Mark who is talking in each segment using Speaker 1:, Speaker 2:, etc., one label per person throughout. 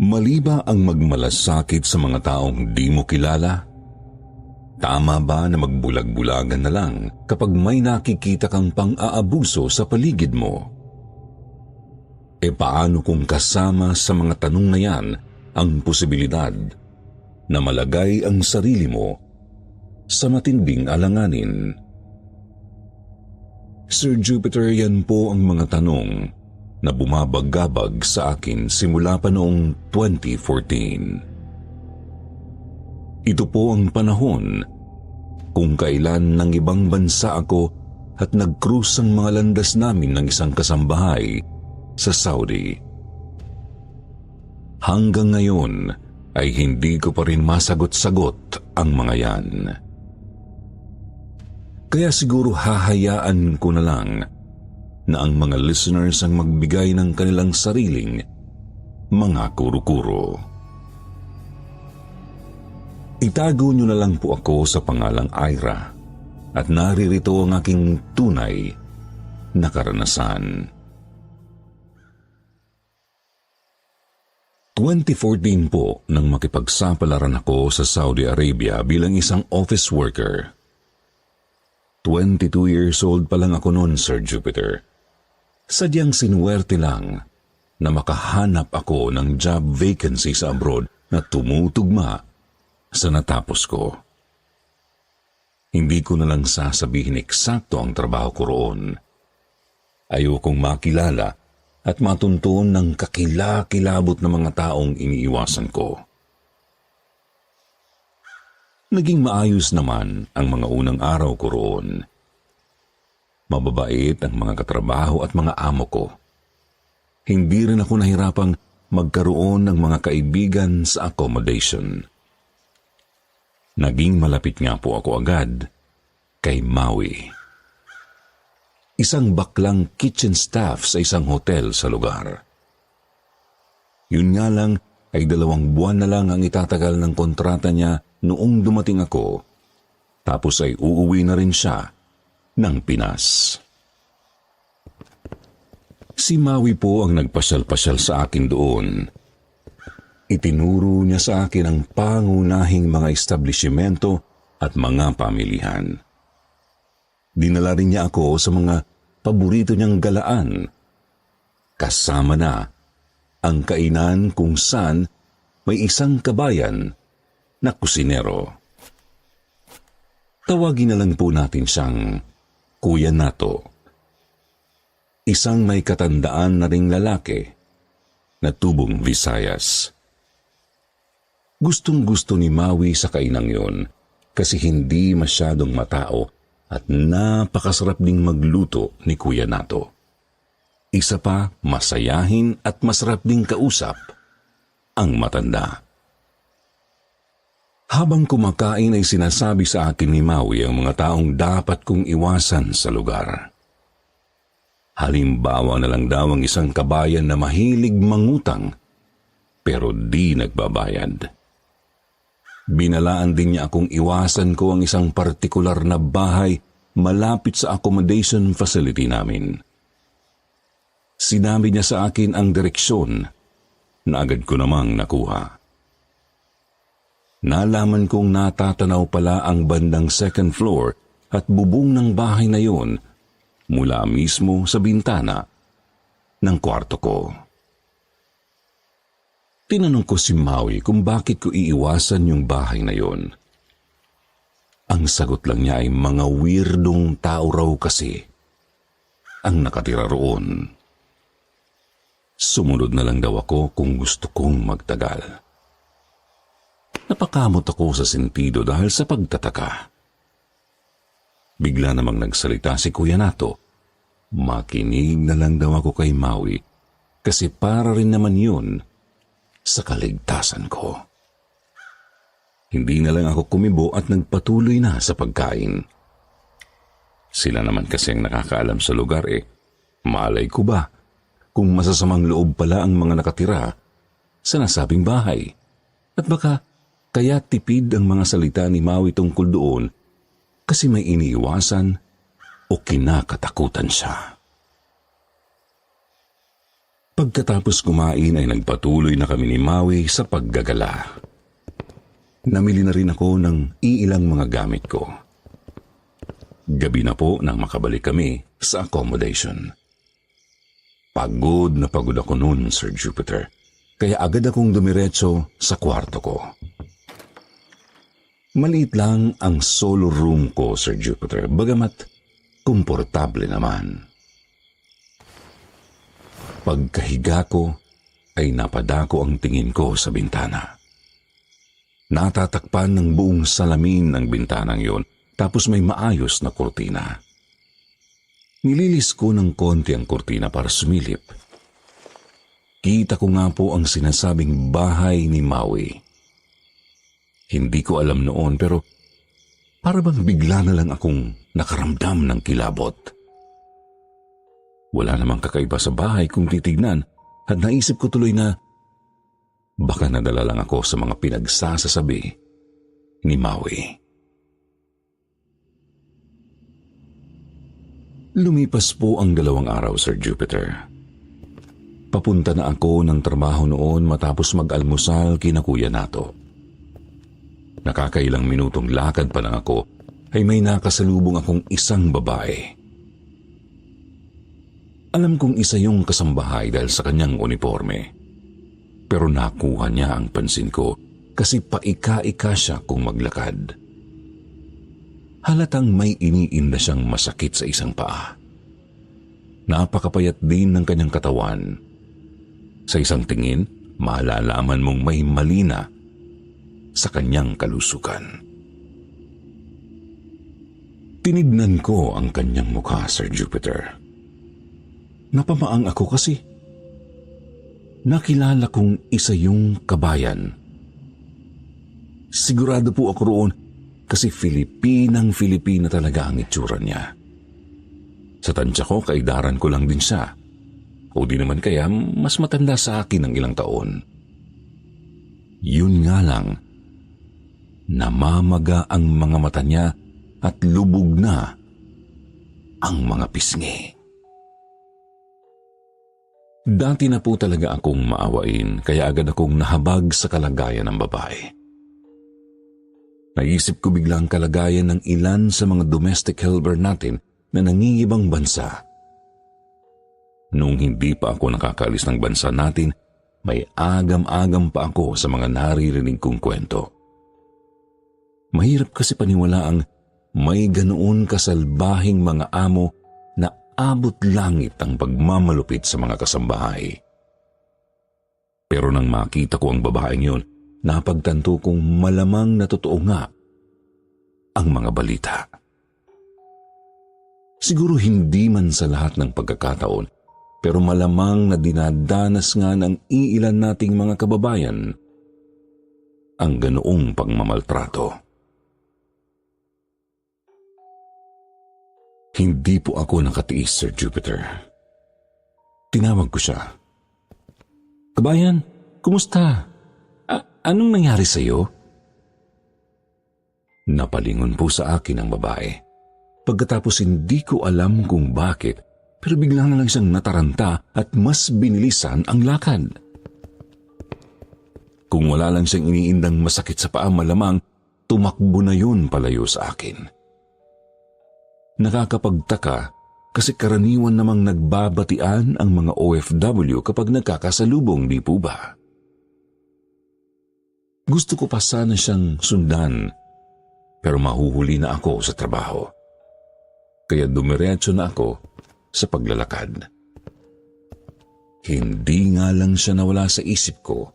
Speaker 1: Mali ba ang magmalasakit sa mga taong di mo kilala? Tama ba na magbulag-bulagan na lang kapag may nakikita kang pang-aabuso sa paligid mo? E paano kung kasama sa mga tanong na yan ang posibilidad na malagay ang sarili mo sa matinding alanganin? Sir Jupiter, yan po ang mga tanong na bumabagabag sa akin simula pa noong 2014. Ito po ang panahon kung kailan ng ibang bansa ako at nag-cruise ang mga landas namin ng isang kasambahay sa Saudi. Hanggang ngayon ay hindi ko pa rin masagot-sagot ang mga yan. Kaya siguro hahayaan ko na lang na ang mga listeners ang magbigay ng kanilang sariling mga kuro-kuro. Itago niyo na lang po ako sa pangalang Ira at naririto ang aking tunay na karanasan. 2014 po nang makipagsapalaran ako sa Saudi Arabia bilang isang office worker. 22 years old pa lang ako noon, Sir Jupiter. Sadyang sinuwerte lang na makahanap ako ng job vacancy sa abroad na tumutugma sa natapos ko. Hindi ko na lang sasabihin eksakto ang trabaho ko roon. Ayokong makilala at matuntuan ng kakilakilabot na mga taong iniiwasan ko. Naging maayos naman ang mga unang araw ko roon. Mababait ang mga katrabaho at mga amo ko. Hindi rin ako nahirapang magkaroon ng mga kaibigan sa accommodation. Naging malapit nga po ako agad kay Maui. Isang baklang kitchen staff sa isang hotel sa lugar. Yun nga lang ay 2 buwan na lang ang itatagal ng kontrata niya noong dumating ako, tapos ay uuwi na rin siya ng Pinas. Si Maui po ang nagpasyal-pasyal sa akin doon. Itinuro niya sa akin ang pangunahing mga establishmento at mga pamilihan. Dinala rin niya ako sa mga paborito niyang galaan. Kasama na ang kainan kung saan may isang kabayan na kusinero. Tawagin na lang po natin siyang Kuya Nato. Isang may katandaan na ring lalaki na tubong Visayas. Gustong-gusto ni Maui sa kainang yun kasi hindi masyadong matao at napakasarap ding magluto ni Kuya Nato. Isa pa, masayahin at masarap ding kausap ang matanda. Habang kumakain ay sinasabi sa akin ni Maui ang mga taong dapat kong iwasan sa lugar. Halimbawa na lang daw ang isang kabayan na mahilig mangutang pero di nagbabayad. Binalaan din niya akong iwasan ko ang isang partikular na bahay malapit sa accommodation facility namin. Sinabi niya sa akin ang direksyon na agad ko namang nakuha. Nalaman kong natatanaw pala ang bandang 2nd floor at bubong ng bahay na yun mula mismo sa bintana ng kwarto ko. Tinanong ko si Maui kung bakit ko iiwasan yung bahay na yun. Ang sagot lang niya ay mga weirdong tao raw kasi ang nakatira roon. Sumunod na lang daw ako kung gusto kong magtagal. Napakamot ako sa sentido dahil sa pagtataka. Bigla namang nagsalita si Kuya Nato. Makinig na lang daw ako kay Maui kasi para rin naman yun sa kaligtasan ko. Hindi na lang ako kumibo at nagpatuloy na sa pagkain. Sila naman kasi ang nakakaalam sa lugar malay ko ba kung masasamang loob pala ang mga nakatira sa nasabing bahay. At baka kaya tipid ang mga salita ni Maui tungkol doon kasi may iniiwasan o kinakatakutan siya. Pagkatapos kumain ay nagpatuloy na kami ni Maui sa paggagala. Namili na rin ako ng iilang mga gamit ko. Gabi na po nang makabalik kami sa accommodation. Pagod na pagod ako noon, Sir Jupiter, kaya agad akong dumiretso sa kwarto ko. Maliit lang ang solo room ko, Sir Jupiter, bagamat komportable naman. Pagkahiga ko ay napadako ang tingin ko sa bintana. Natatakpan ng buong salamin ng bintanang yon, tapos may maayos na kurtina. Nililis ko ng konti ang kurtina para sumilip. Kita ko nga po ang sinasabing bahay ni Maui. Hindi ko alam noon pero para bang bigla na lang akong nakaramdam ng kilabot. Wala namang kakaiba sa bahay kung titignan at naisip ko tuloy na baka nadala lang ako sa mga pinagsasasabi ni Maui. Lumipas po ang 2 araw, Sir Jupiter. Papunta na ako ng trabaho noon matapos mag-almusal kina Kuya Nato. Nakakailang minutong lakad pa lang ako ay may nakasalubong akong isang babae. Alam kong isa yung kasambahay dahil sa kanyang uniforme. Pero nakuha niya ang pansin ko kasi paika-ika siya kung maglakad. Halatang may iniinda siyang masakit sa isang paa. Napakapayat din ng kanyang katawan. Sa isang tingin, malalaman mong may mali na sa kanyang kalusugan. Tinignan ko ang kanyang mukha, Sir Jupiter. Napamaang ako kasi nakilala kong isa yung kabayan. Sigurado po ako roon kasi Filipinang-Filipina talaga ang itsura niya. Sa tansya ko, kaidaran ko lang din siya. O di naman kaya mas matanda sa akin ng ilang taon. Yun nga lang, namamaga ang mga mata niya at lubog na ang mga pisngi. Dati na po talaga akong maawain kaya agad akong nahabag sa kalagayan ng babae. Naisip ko biglang kalagayan ng ilan sa mga domestic helper natin na nangingibang bansa. Noong hindi pa ako nakakaalis ng bansa natin, may agam-agam pa ako sa mga naririnig kong kwento. Mahirap kasi paniwalaang may ganoon kasalbahing mga amo na abot langit ang pagmamalupit sa mga kasambahay. Pero nang makita ko ang babaeng yun, napagtanto kong malamang na totoo nga ang mga balita. Siguro hindi man sa lahat ng pagkakataon, pero malamang na dinadanas nga ng iilan nating mga kababayan ang ganoong pagmamaltrato. Hindi po ako nakatiis, Sir Jupiter. Tinawag ko siya. Kabayan, kumusta? Anong nangyari sa iyo? Napalingon po sa akin ang babae. Pagkatapos hindi ko alam kung bakit, pero bigla na lang siyang nataranta at mas binilisan ang lakad. Kung wala lang siyang iniindang masakit sa paa, malamang tumakbo na yun palayo sa akin. Nakakapagtaka kasi karaniwan namang nagbabatian ang mga OFW kapag nagkakasalubong, di po ba? Gusto ko pa sana siyang sundan, pero mahuhuli na ako sa trabaho. Kaya dumiretso na ako sa paglalakad. Hindi nga lang siya nawala sa isip ko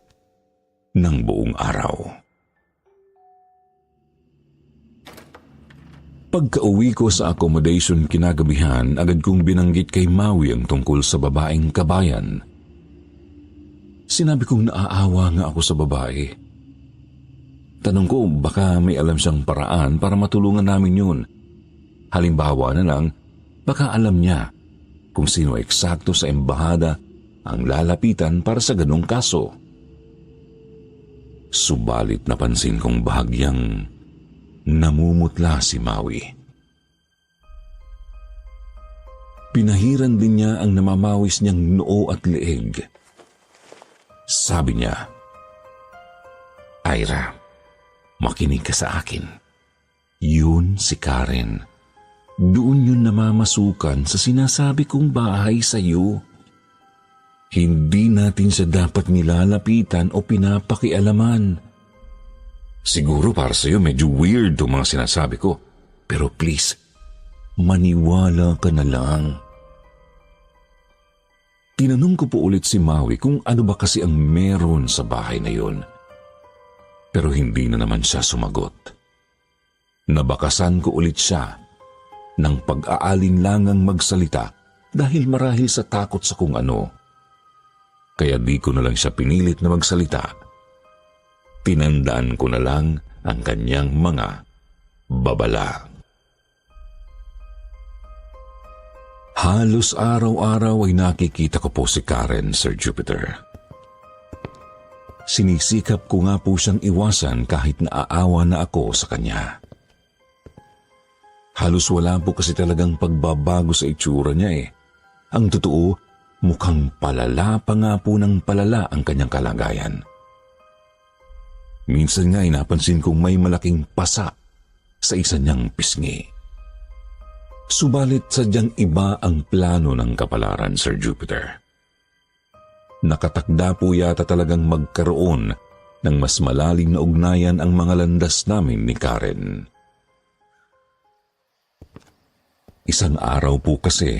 Speaker 1: ng buong araw. Pagka-uwi ko sa accommodation kinagabihan, agad kong binanggit kay Maui ang tungkol sa babaeng kabayan. Sinabi kong naaawa nga ako sa babae. Tanong ko baka may alam siyang paraan para matulungan namin yun. Halimbawa na lang, baka alam niya kung sino eksakto sa embahada ang lalapitan para sa ganong kaso. Subalit napansin kong bahagyang namumutla si Maui. Pinahiran din niya ang namamawis niyang noo at leeg. Sabi niya, "Ira, makinig ka sa akin. Yun si Karen. Doon yun namamasukan sa sinasabi kong bahay sa iyo. Hindi natin siya dapat nilalapitan o pinapakialaman. Siguro para sa iyo medyo weird itong mga sinasabi ko, pero please, maniwala ka na lang." Tinanong ko po ulit si Maui kung ano ba kasi ang meron sa bahay na yun. Pero hindi na naman siya sumagot. Nabakasan ko ulit siya ng pag-aalinlangang magsalita dahil marahil sa takot sa kung ano. Kaya di ko na lang siya pinilit na magsalita. Tinandaan ko na lang ang kanyang mga babala. Halos araw-araw ay nakikita ko po si Karen, Sir Jupiter. Sinisikap ko nga po siyang iwasan kahit naaawa na ako sa kanya. Halos wala po kasi talagang pagbabago sa itsura niya eh. Ang totoo, mukhang palala pa nga po ng palala ang kanyang kalagayan. Minsan nga ay napansin kong may malaking pasa sa isa niyang pisngi. Subalit sadyang iba ang plano ng kapalaran, Sir Jupiter. Nakatakda po yata talagang magkaroon ng mas malalim na ugnayan ang mga landas namin ni Karen. Isang araw po kasi,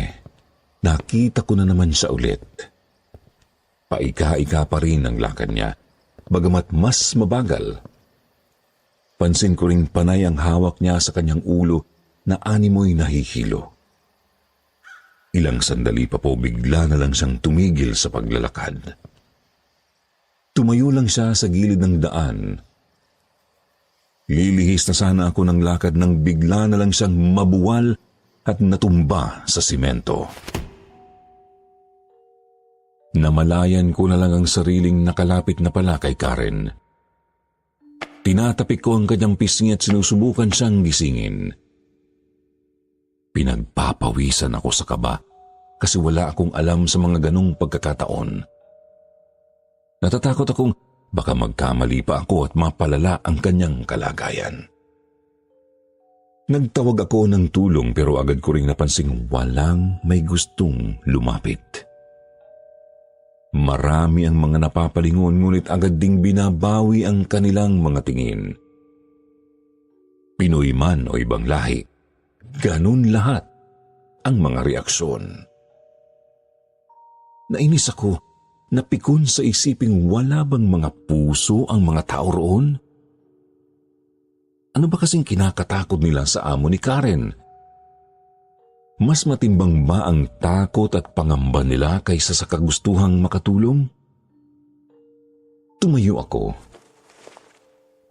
Speaker 1: nakita ko na naman siya ulit. Paika-ika pa rin ang lakad niya, bagamat mas mabagal. Pansin ko ring panay ang hawak niya sa kanyang ulo na animoy nahihilo. Ilang sandali pa po bigla na lang siyang tumigil sa paglalakad. Tumayo lang siya sa gilid ng daan. Lilihis na sana ako ng lakad nang bigla na lang siyang mabuwal at natumba sa simento. Namalayan ko na lang ang sariling nakalapit na pala kay Karen. Tinatapik ko ang kanyang pisngi at sinusubukan siyang gisingin. Pinagpapawisan ako sa kaba kasi wala akong alam sa mga ganong pagkakataon. Natatakot akong baka magkamali pa ako at mapalala ang kanyang kalagayan. Nagtawag ako ng tulong pero agad ko ring napansing walang may gustong lumapit. Marami ang mga napapalingon ngunit agad ding binabawi ang kanilang mga tingin. Pinoy man o ibang lahi, ganun lahat ang mga reaksyon. Nainis ako, napikon sa isiping wala bang mga puso ang mga tao roon? Ano ba kasing kinakatakot nila sa amo ni Karen? Mas matimbang ba ang takot at pangamba nila kaysa sa kagustuhang makatulong? Tumayo ako.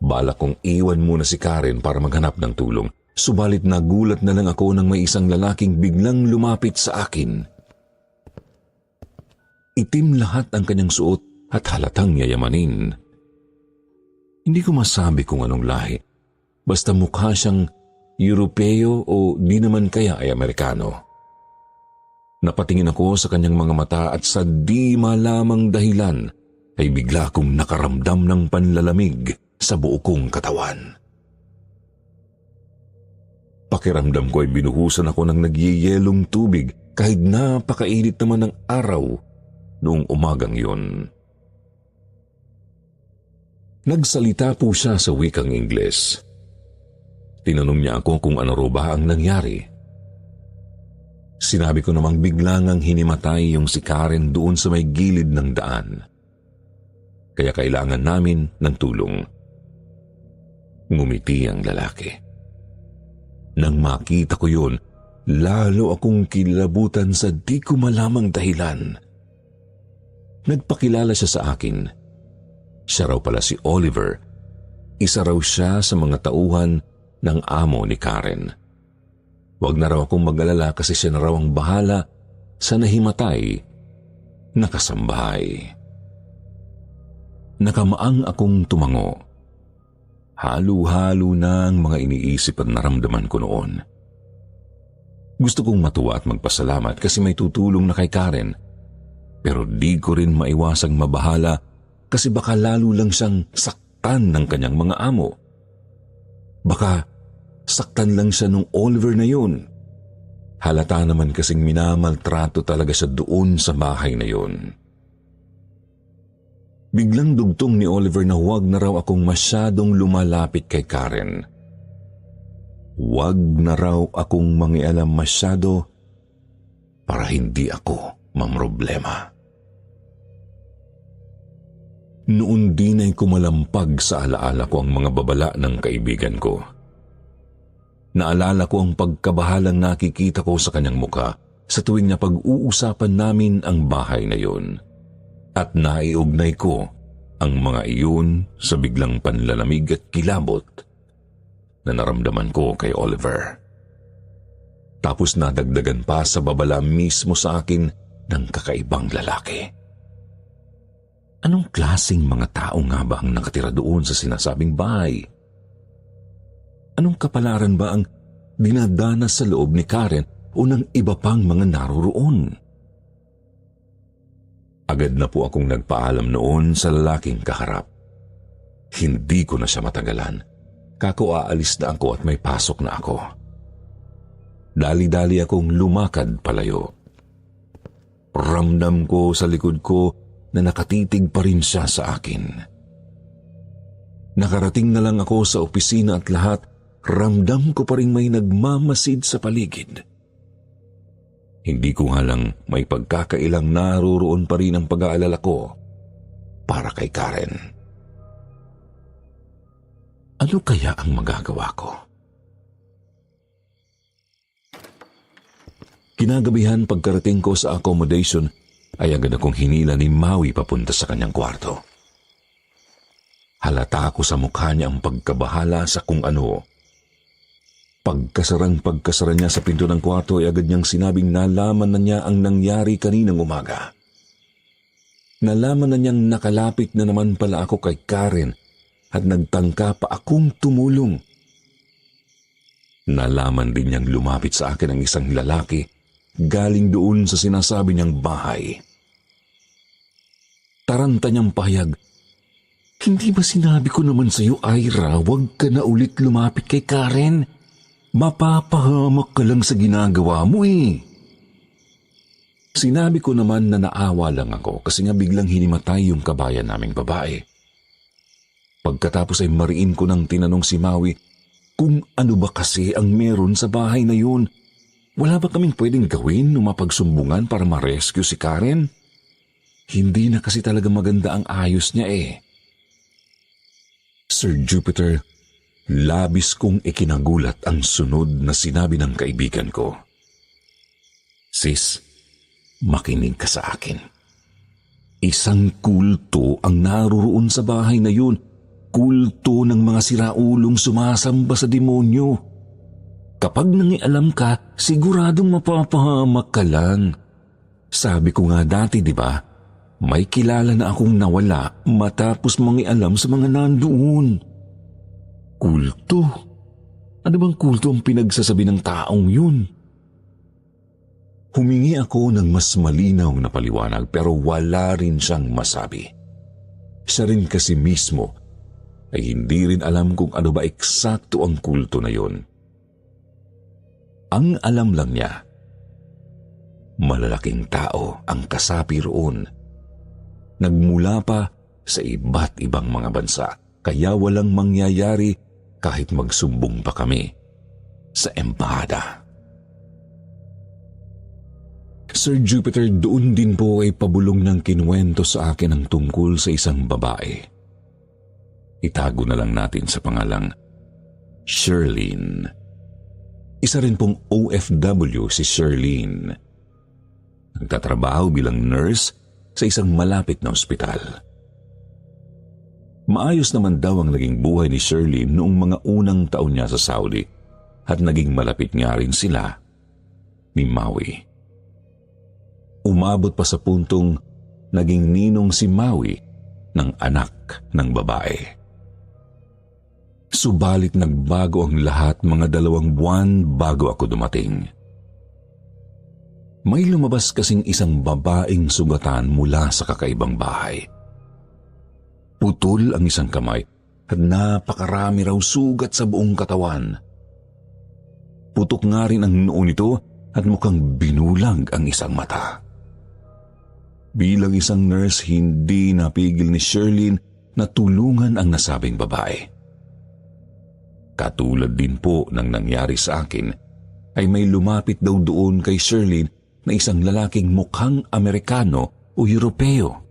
Speaker 1: Balak kong iwan muna si Karen para maghanap ng tulong. Subalit nagulat na lang ako nang may isang lalaking biglang lumapit sa akin. Itim lahat ang kanyang suot at halatang yayamanin. Hindi ko masabi kung anong lahi. Basta mukha siyang Europeo o di naman kaya ay Amerikano. Napatingin ako sa kanyang mga mata at sa di malamang dahilan ay bigla akong nakaramdam ng panlalamig sa buo kong katawan. Pakiramdam ko ay binuhusan ako ng nagyeyelong tubig kahit napakainit naman ng araw noong umagang yun. Nagsalita po siya sa wikang Ingles. Tinanong niya ako kung ano raw ba ang nangyari. Sinabi ko namang biglang ang hinimatay yung si Karen doon sa may gilid ng daan. Kaya kailangan namin ng tulong. Ngumiti ang lalaki. Nang makita ko yun, lalo akong kilabutan sa di ko malamang dahilan. Nagpakilala siya sa akin. Siya raw pala si Oliver. Isa raw siya sa mga tauhan ng amo ni Karen. Huwag na raw akong mag-alala kasi siya na raw ang bahala sa nahimatay na kasambahay. Nakamaang akong tumango. Halo-halo na ang mga iniisip at naramdaman ko noon. Gusto kong matuwa at magpasalamat kasi may tutulong na kay Karen. Pero di ko rin maiwasang mabahala kasi baka lalo lang siyang saktan ng kanyang mga amo. Baka saktan lang siya nung Oliver na yun. Halata naman kasing minamaltrato talaga siya doon sa bahay na yun. Biglang dugtong ni Oliver na huwag na raw akong masyadong lumalapit kay Karen. Huwag na raw akong mangialam masyado para hindi ako mamroblema. Noon din ay kumalampag sa alaala ko ang mga babala ng kaibigan ko. Naalala ko ang pagkabahalang nakikita ko sa kanyang muka sa tuwing na pag-uusapan namin ang bahay na yun. At naiugnay ko ang mga iyon sa biglang panlalamig at kilabot na naramdaman ko kay Oliver. Tapos nadagdagan pa sa babala mismo sa akin ng kakaibang lalaki. Anong klaseng mga tao nga ba ang nakatira doon sa sinasabing bahay? Anong kapalaran ba ang dinadanas sa loob ni Karen o ng iba pang mga naroroon? Agad na po akong nagpaalam noon sa lalaking kaharap. Hindi ko na siya matagalan. Kako aalis na ako at may pasok na ako. Dali-dali akong lumakad palayo. Ramdam ko sa likod ko na nakatitig pa rin siya sa akin. Nakarating na lang ako sa opisina at lahat, ramdam ko pa rin may nagmamasid sa paligid. Hindi ko nga lang may pagkakailang naroroon pa rin ang pag-aalala ko para kay Karen. Ano kaya ang magagawa ko? Kinagabihan pagkarating ko sa accommodation ay agad akong hinila ni Maui papunta sa kanyang kwarto. Halata ko sa mukha niya ang pagkabahala sa kung ano. Pagkasara niya sa pinto ng kwarto ay agad niyang sinabing nalaman na niya ang nangyari kaninang umaga. Nalaman na niyang nakalapit na naman pala ako kay Karen at nagtangka pa akong tumulong. Nalaman din niyang lumapit sa akin ang isang lalaki galing doon sa sinasabi niyang bahay. Taranta niyang pahayag, "Hindi ba sinabi ko naman sa iyo, Ira, huwag ka na ulit lumapit kay Karen? Mapapahamak ka lang sa ginagawa mo eh." Sinabi ko naman na naawa lang ako kasi nga biglang hinimatay yung kabayan naming babae. Pagkatapos ay mariin ko nang tinanong si Maui kung ano ba kasi ang meron sa bahay na yun. Wala ba kaming pwedeng gawin nung mapagsumbungan para ma-rescue si Karen? Hindi na kasi talaga maganda ang ayos niya eh. Sir Jupiter, labis kong ikinagulat ang sunod na sinabi ng kaibigan ko. "Sis, makinig ka sa akin. Isang kulto ang naroroon sa bahay na yun. Kulto ng mga siraulong sumasamba sa demonyo. Kapag nangialam ka, siguradong mapapahamak ka lang. Sabi ko nga dati, di ba? May kilala na akong nawala matapos mangialam sa mga nandoon." Kulto? Ano bang kulto ang pinagsasabi ng taong yun? Humingi ako ng mas malinaw na paliwanag pero wala rin siyang masabi. Siya rin kasi mismo ay hindi rin alam kung ano ba eksakto ang kulto na yun. Ang alam lang niya, malalaking tao ang kasapi roon. Nagmula pa sa iba't ibang mga bansa, kaya walang mangyayari kahit magsumbong pa kami sa embahada. Sir Jupiter, doon din po ay pabulong ng kinuwento sa akin ang tungkol sa isang babae. Itago na lang natin sa pangalang Shirlene. Isa rin pong OFW si Shirlene. Nagtatrabaho bilang nurse sa isang malapit na ospital. Maayos naman daw ang naging buhay ni Shirlene noong mga unang taon niya sa Saudi at naging malapit nga rin sila ni Maui. Umabot pa sa puntong naging ninong si Maui ng anak ng babae. Subalit nagbago ang lahat mga 2 buwan bago ako dumating. May lumabas kasing isang babaeng sugatan mula sa kakaibang bahay. Putol ang isang kamay at napakarami raw sugat sa buong katawan. Putok nga rin ang noo nito at mukhang binulag ang isang mata. Bilang isang nurse, hindi napigil ni Sherlyn na tulungan ang nasabing babae. Katulad din po ng nangyari sa akin, ay may lumapit daw doon kay Sherlyn na isang lalaking mukhang Amerikano o Europeo.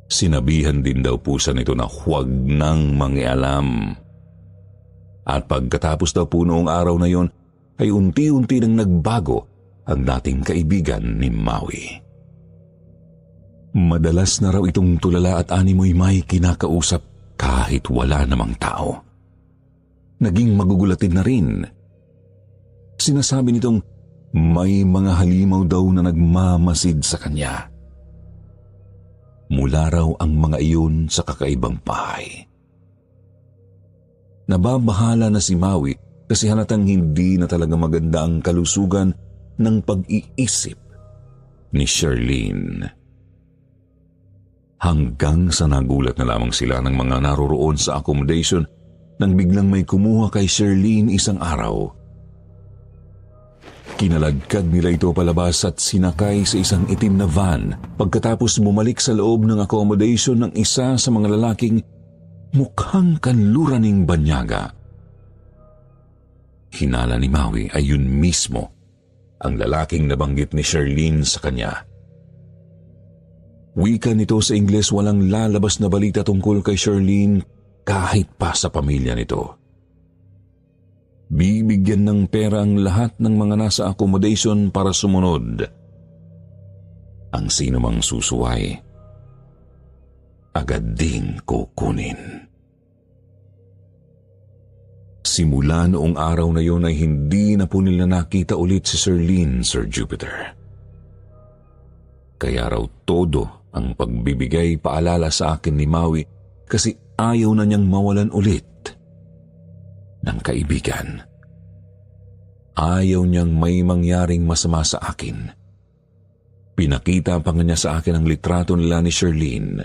Speaker 1: Sinabihan din daw po siya nito na huwag nang mangialam. At pagkatapos daw po noong araw na yon, ay unti-unti nang nagbago ang dating kaibigan ni Maui. Madalas na raw itong tulala at animoy may kinakausap kahit wala namang tao. Naging magugulatin na rin. Sinasabi nitong may mga halimaw daw na nagmamasid sa kanya. Mula raw ang mga iyon sa kakaibang bahay. Nababahala na si Maui kasi halatang hindi na talaga maganda ang kalusugan ng pag-iisip ni Sherlyn. Hanggang sa nagulat na lamang sila ng mga naroroon sa accommodation nang biglang may kumuha kay Sherlyn isang araw. Kinaladkad nila ito palabas at sinakay sa isang itim na van pagkatapos bumalik sa loob ng accommodation ng isa sa mga lalaking mukhang kanluraning banyaga. Hinala ni Maui ay yun mismo ang lalaking nabanggit ni Sherlyn sa kanya. Wika nito sa Ingles, walang lalabas na balita tungkol kay Sherlyn kahit pa sa pamilya nito. Bibigyan ng pera ang lahat ng mga nasa accommodation para sumunod. Ang sino mang susuway, agad ding kukunin. Simula noong araw na yon ay hindi na po nila nakita ulit si Sherlyn, Sir Jupiter. Kaya raw todo ang pagbibigay paalala sa akin ni Maui kasi ayaw na niyang mawalan ulit ng kaibigan. Ayaw niyang may mangyaring masama sa akin. Pinakita pa nga niya sa akin ang litrato nila ni Sherlyn.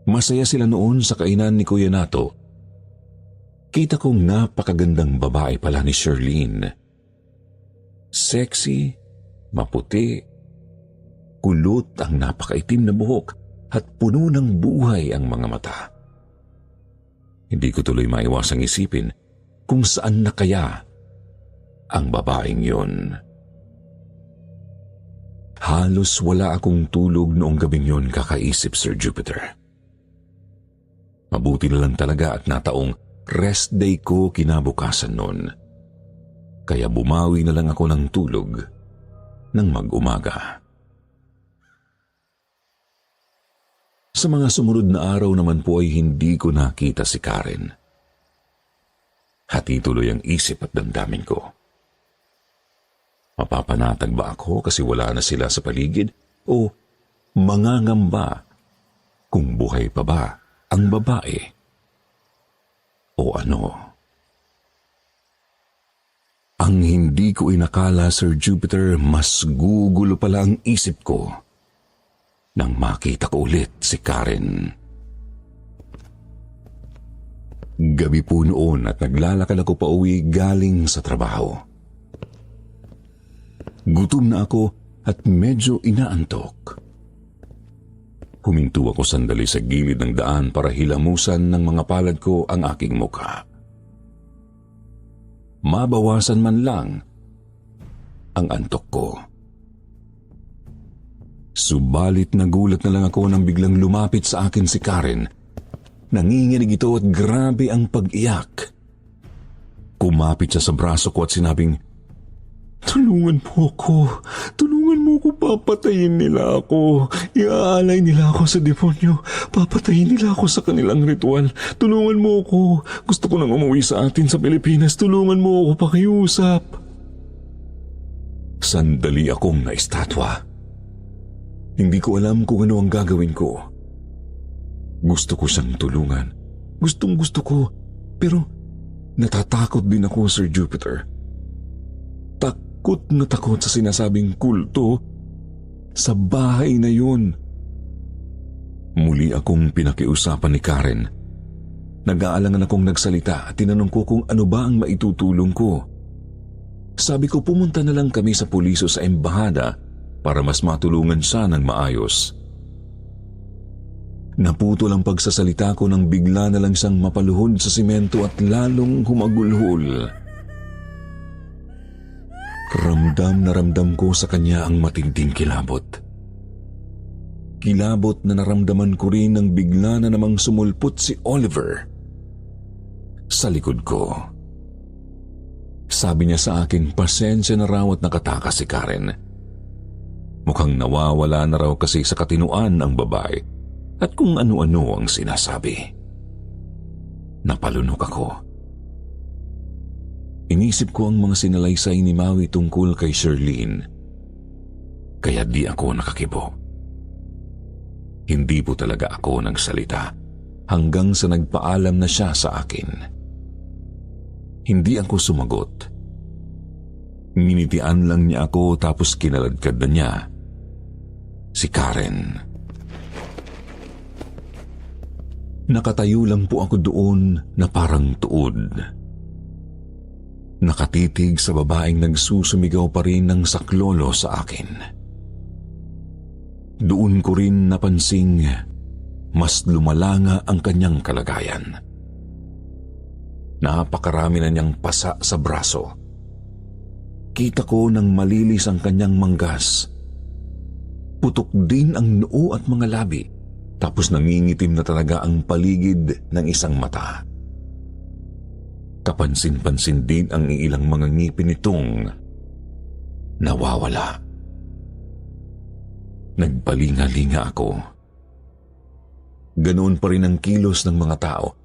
Speaker 1: Masaya sila noon sa kainan ni Kuya Nato. Kita kong napakagandang babae pala ni Sherlyn. Sexy, maputi, kulot ang napakaitim na buhok at puno ng buhay ang mga mata. Hindi ko tuloy maiwasang isipin kung saan na kaya ang babaeng yun. Halos wala akong tulog noong gabing yun kakaisip, Sir Jupiter. Mabuti na lang talaga at nataong rest day ko kinabukasan nun. Kaya bumawi na lang ako ng tulog ng mag-umaga. Sa mga sumunod na araw naman po ay hindi ko nakita si Karen. Hati tuloy ang isip at damdamin ko. Mapapanatag ba ako kasi wala na sila sa paligid o mangangamba kung buhay pa ba ang babae o ano? Ang hindi ko inakala, Sir Jupiter, mas gugulo pala ang isip ko nang makita ko ulit si Karen. Gabi po noon at naglalakad ako pauwi galing sa trabaho. Gutom na ako at medyo inaantok. Huminto ako sandali sa gilid ng daan para hilamusan ng mga palad ko ang aking mukha. Mabawasan man lang ang antok ko. Subalit nagulat na lang ako nang biglang lumapit sa akin si Karen. Nanginginig ito at grabe ang pag-iyak. Kumapit siya sa braso ko at sinabing, "Tulungan mo ako. Tulungan mo ako. Papatayin nila ako. Iaalay nila ako sa demonyo. Papatayin nila ako sa kanilang ritual. Tulungan mo ako. Gusto ko nang umuwi sa atin sa Pilipinas. Tulungan mo ako pakiusap." Sandali akong naistatwa. Hindi ko alam kung ano ang gagawin ko. Gusto ko siyang tulungan. Gustong-gusto ko. Pero natatakot din ako, Sir Jupiter. takot sa sinasabing kulto sa bahay na yun. Muli akong pinakiusapan ni Karen. Nag-aalangan akong nagsalita at tinanong ko kung ano ba ang maitutulong ko. Sabi ko pumunta na lang kami sa pulisyo sa embahada para mas matulungan siya ng maayos. Naputol ang pagsasalita ko nang bigla na lang siyang mapaluhod sa simento at lalong humagulhol. Ramdam na ramdam ko sa kanya ang matinding kilabot. Kilabot na naramdaman ko rin nang bigla na namang sumulpot si Oliver sa likod ko. Sabi niya sa akin, pasensya na raw at nakatakas si Karen. Mukhang nawawala na raw kasi sa katinuan ang babae at kung ano-ano ang sinasabi. Napalunok ako. Inisip ko ang mga sinalaysay ni Maui tungkol kay Shirlene. Kaya di ako nakakibo. Hindi po talaga ako nagsalita hanggang sa nagpaalam na siya sa akin. Hindi ako sumagot. Minitian lang niya ako tapos kinaladkad na niya si Karen. Nakatayo lang po ako doon na parang tuod. Nakatitig sa babaeng nagsusumigaw pa rin ng saklolo sa akin. Doon ko rin napansing mas lumalanga ang kanyang kalagayan. Napakarami na niyang pasa sa braso. Kita ko nang malilis ang kanyang manggas. Putok din ang noo at mga labi, tapos nangingitim na talaga ang paligid ng isang mata. Kapansin-pansin din ang ilang mga ngipin nitong nawawala. Nagpalinga-linga ako. Ganoon pa rin ang kilos ng mga tao.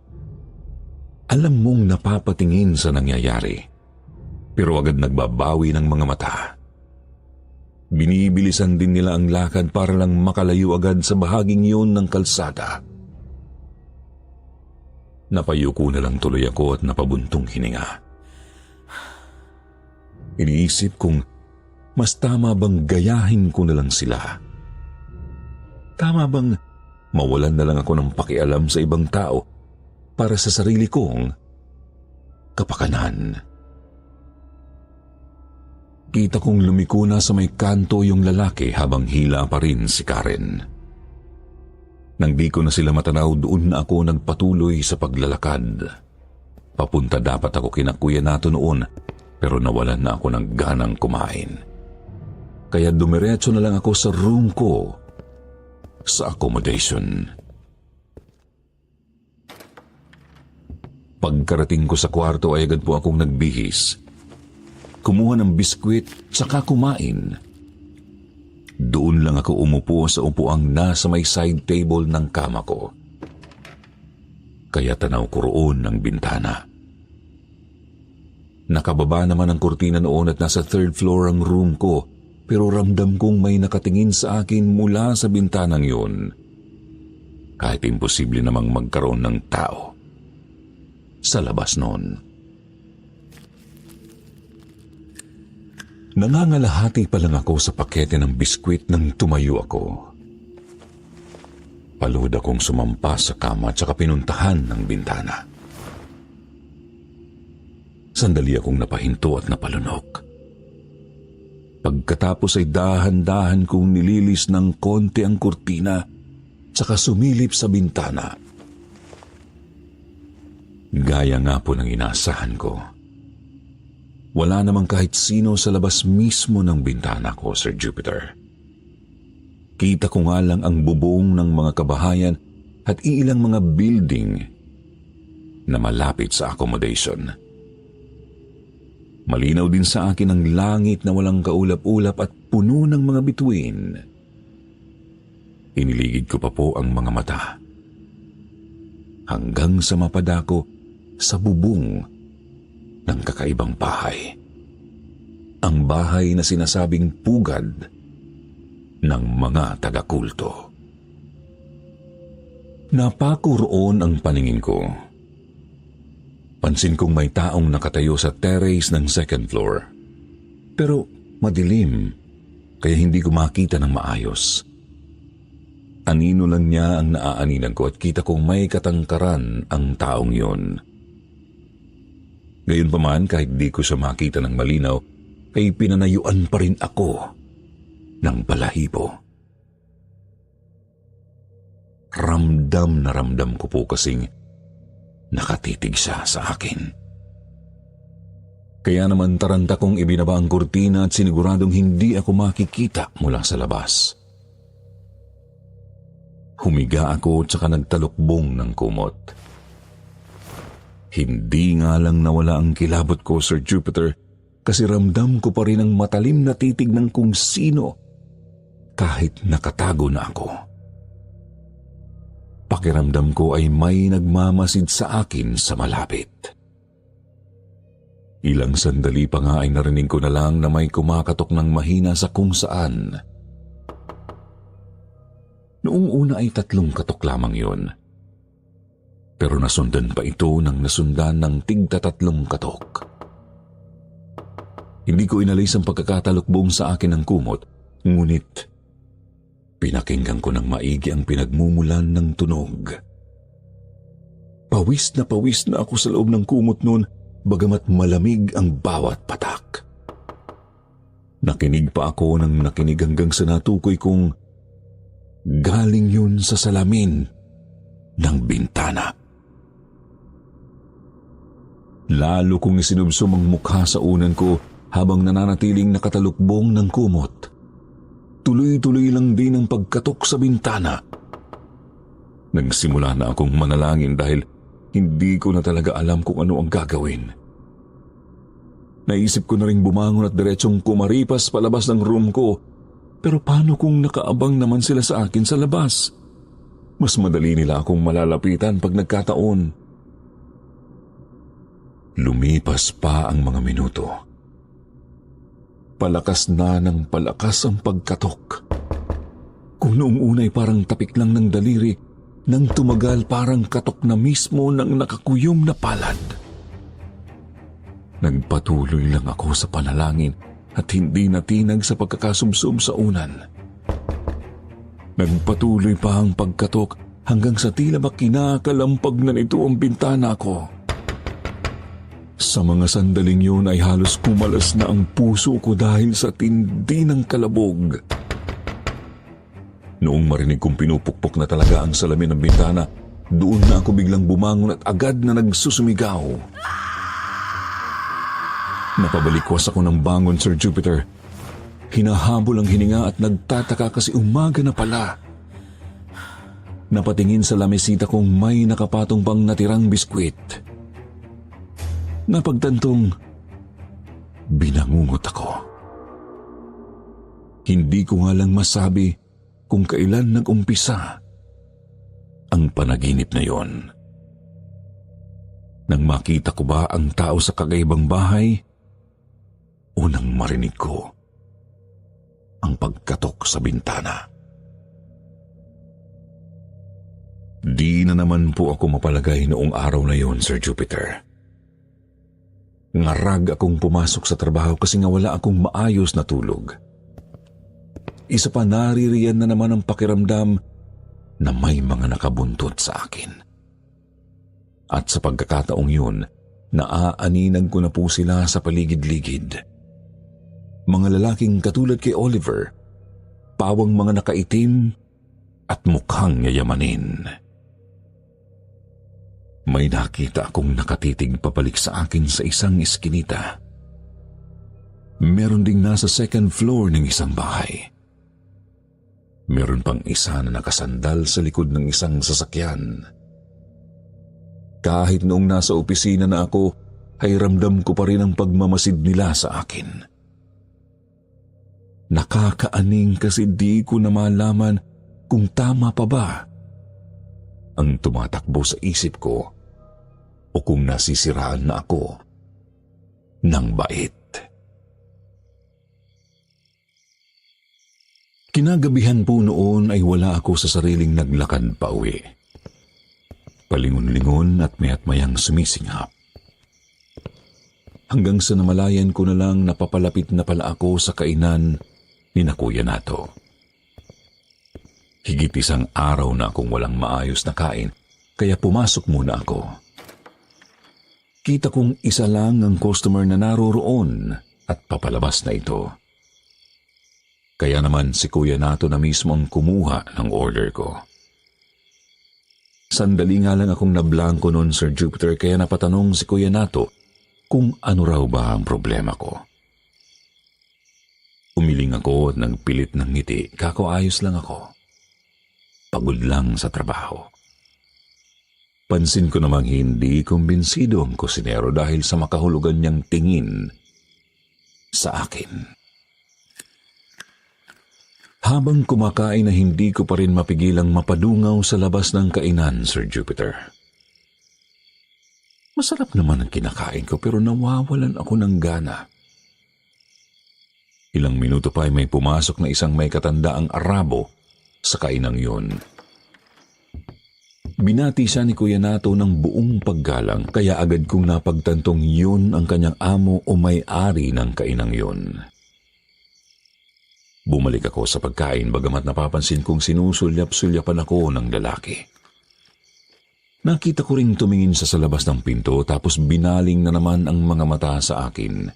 Speaker 1: Alam mong napapatingin sa nangyayari, pero agad nagbabawi ng mga mata. Binibilisan din nila ang lakad para lang makalayo agad sa bahaging yun ng kalsada. Napayuko na lang tuloy ako at napabuntong hininga. Iniisip kong mas tama bang gayahin ko na lang sila. Tama bang mawalan na lang ako ng pakialam sa ibang tao para sa sarili kong kapakanan. Kita kong lumiko na sa may kanto yung lalaki habang hila pa rin si Karen. Nang di ko na sila matanaw, doon na ako nagpatuloy sa paglalakad. Papunta dapat ako kina Kuya Nato noon, pero nawalan na ako ng ganang kumain. Kaya dumiretso na lang ako sa room ko sa accommodation. Pagkarating ko sa kwarto ay agad po akong nagbihis. Kumuha ng biskwit saka kumain. Doon lang ako umupo sa upuang nasa may side table ng kama ko. Kaya tanaw ko roon ng bintana. Nakababa naman ang kurtina noon at nasa third floor ang room ko, pero ramdam kong may nakatingin sa akin mula sa bintanang yun. Kahit imposible namang magkaroon ng tao sa labas noon. Nangangalahati pa lang ako sa pakete ng biskwit nang tumayo ako. Paluhod akong sumampa sa kama at saka pinuntahan ng bintana. Sandali akong napahinto at napalunok. Pagkatapos ay dahan-dahan kong nililis ng konti ang kurtina at saka sumilip sa bintana. Gaya nga po ng inaasahan ko. Wala namang kahit sino sa labas mismo ng bintana ko, Sir Jupiter. Kita ko nga lang ang bubong ng mga kabahayan at iilang mga building na malapit sa accommodation. Malinaw din sa akin ang langit na walang kaulap-ulap at puno ng mga bituin. Iniligid ko pa po ang mga mata hanggang sa mapadako sa bubong ng kakaibang bahay. Ang bahay na sinasabing pugad ng mga taga-kulto. Napako roon ang paningin ko. Pansin kong may taong nakatayo sa terrace ng second floor. Pero madilim, kaya hindi ko makita ng maayos. Anino lang niya ang naaaninan ko at kita kong may katangkaran ang taong yun. Gayunpaman, kahit di ko siya makita ng malinaw, ay pinanayuan pa rin ako ng balahibo. Ramdam na ramdam ko po kasing nakatitig siya sa akin. Kaya naman taranta kong ibinaba ang kurtina at siniguradong hindi ako makikita mula sa labas. Humiga ako at saka nagtalukbong ng kumot. Hindi nga lang nawala ang kilabot ko, Sir Jupiter, kasi ramdam ko pa rin ang matalim na titig ng kung sino kahit nakatago na ako. Pakiramdam ko ay may nagmamasid sa akin sa malapit. Ilang sandali pa nga ay narinig ko na lang na may kumakatok ng mahina sa kung saan. Noong una ay 3 katok lamang yun. Pero nasundan pa ito ng nasundan ng tig-3 katok. Hindi ko inalis ang pagkakatalukbong sa akin ng kumot, ngunit pinakinggan ko ng maigi ang pinagmumulan ng tunog. Pawis na ako sa loob ng kumot noon, bagamat malamig ang bawat patak. Nakinig pa ako ng nakinig hanggang sa natukoy kong galing yun sa salamin ng bintana. Lalo kong isinubsum ang mukha sa unan ko habang nananatiling nakatalukbong ng kumot. Tuloy-tuloy lang din ang pagkatok sa bintana. Nagsimula na akong manalangin dahil hindi ko na talaga alam kung ano ang gagawin. Naisip ko na rin bumangon at diretsong kumaripas palabas ng room ko. Pero paano kung nakaabang naman sila sa akin sa labas? Mas madali nila akong malalapitan pag nagkataon. Lumipas pa ang mga minuto. Palakas na ng palakas ang pagkatok. Kung noong unay parang tapik lang ng daliri, nang tumagal parang katok na mismo ng nakakuyom na palad. Nagpatuloy lang ako sa panalangin at hindi natinag sa pagkakasumsum sa unan. Nagpatuloy pa ang pagkatok hanggang sa tila ba kinakalampag na nito ang bintana ko. Sa mga sandaling yun ay halos kumalas na ang puso ko dahil sa tindi ng kalabog. Noong marinig kong pinupukpok na talaga ang salamin ng bintana, doon na ako biglang bumangon at agad na nagsusumigaw. Napabalikwas ako ng bangon, Sir Jupiter. Hinahabol ang hininga at nagtataka kasi umaga na pala. Napatingin sa lamesita kong may nakapatong pang natirang biskwit. Napagtantong, binangungot ako. Hindi ko nga lang masabi kung kailan nag-umpisa ang panaginip na yon. Nang makita ko ba ang tao sa kakaibang bahay, o nang marinig ko ang pagkatok sa bintana. Di na naman po ako mapalagay noong araw na yon, Sir Jupiter. Ngarag akong pumasok sa trabaho kasi nga wala akong maayos na tulog. Isa pa naririyan na naman ang pakiramdam na may mga nakabuntot sa akin. At sa pagkakataong yun, naaaninan ko na po sila sa paligid-ligid. Mga lalaking katulad kay Oliver, pawang mga nakaitim at mukhang yayamanin. May nakita akong nakatitig papalik sa akin sa isang iskinita. Meron ding nasa 2nd floor ng isang bahay. Meron pang isa na nakasandal sa likod ng isang sasakyan. Kahit noong nasa opisina na ako, ay ramdam ko pa rin ang pagmamasid nila sa akin. Nakakaaning kasi di ko na malaman kung tama pa ba ang tumatakbo sa isip ko o kung nasisiraan na ako ng bait. Kinagabihan po noon ay wala ako sa sariling naglakad pa uwi. Palingon-lingon at mayat-mayang sumisinghap. hanggang sa namalayan ko na lang napapalapit na pala ako sa kainan ni na Kuya Nato. Higit isang araw na akong walang maayos na kain, kaya pumasok muna ako. Kita kong isa lang ang customer na naroroon at papalabas na ito. Kaya naman si Kuya Nato na mismo ang kumuha ng order ko. Sandali nga lang akong nablangko noon, Sir Jupiter, kaya napatanong si Kuya Nato kung ano raw ba ang problema ko. Umiling ako at nagpilit ng ngiti, kako ayos lang ako. Pagod lang sa trabaho. Pansin ko namang hindi kumbinsido ang kusinero dahil sa makahulugan niyang tingin sa akin. Habang kumakain na hindi ko pa rin mapigilang mapadungaw sa labas ng kainan, Sir Jupiter. Masarap naman ang kinakain ko pero nawawalan ako ng gana. Ilang minuto pa ay may pumasok na isang may katandaang Arabo sa kainang yun. Binati siya ni Kuya Nato ng buong paggalang kaya agad kong napagtantong yun ang kanyang amo o may-ari ng kainang yun. Bumalik ako sa pagkain bagamat napapansin kong sinusulyap-sulyapan ako ng lalaki. Nakita ko ring tumingin sa labas ng pinto tapos binaling na naman ang mga mata sa akin.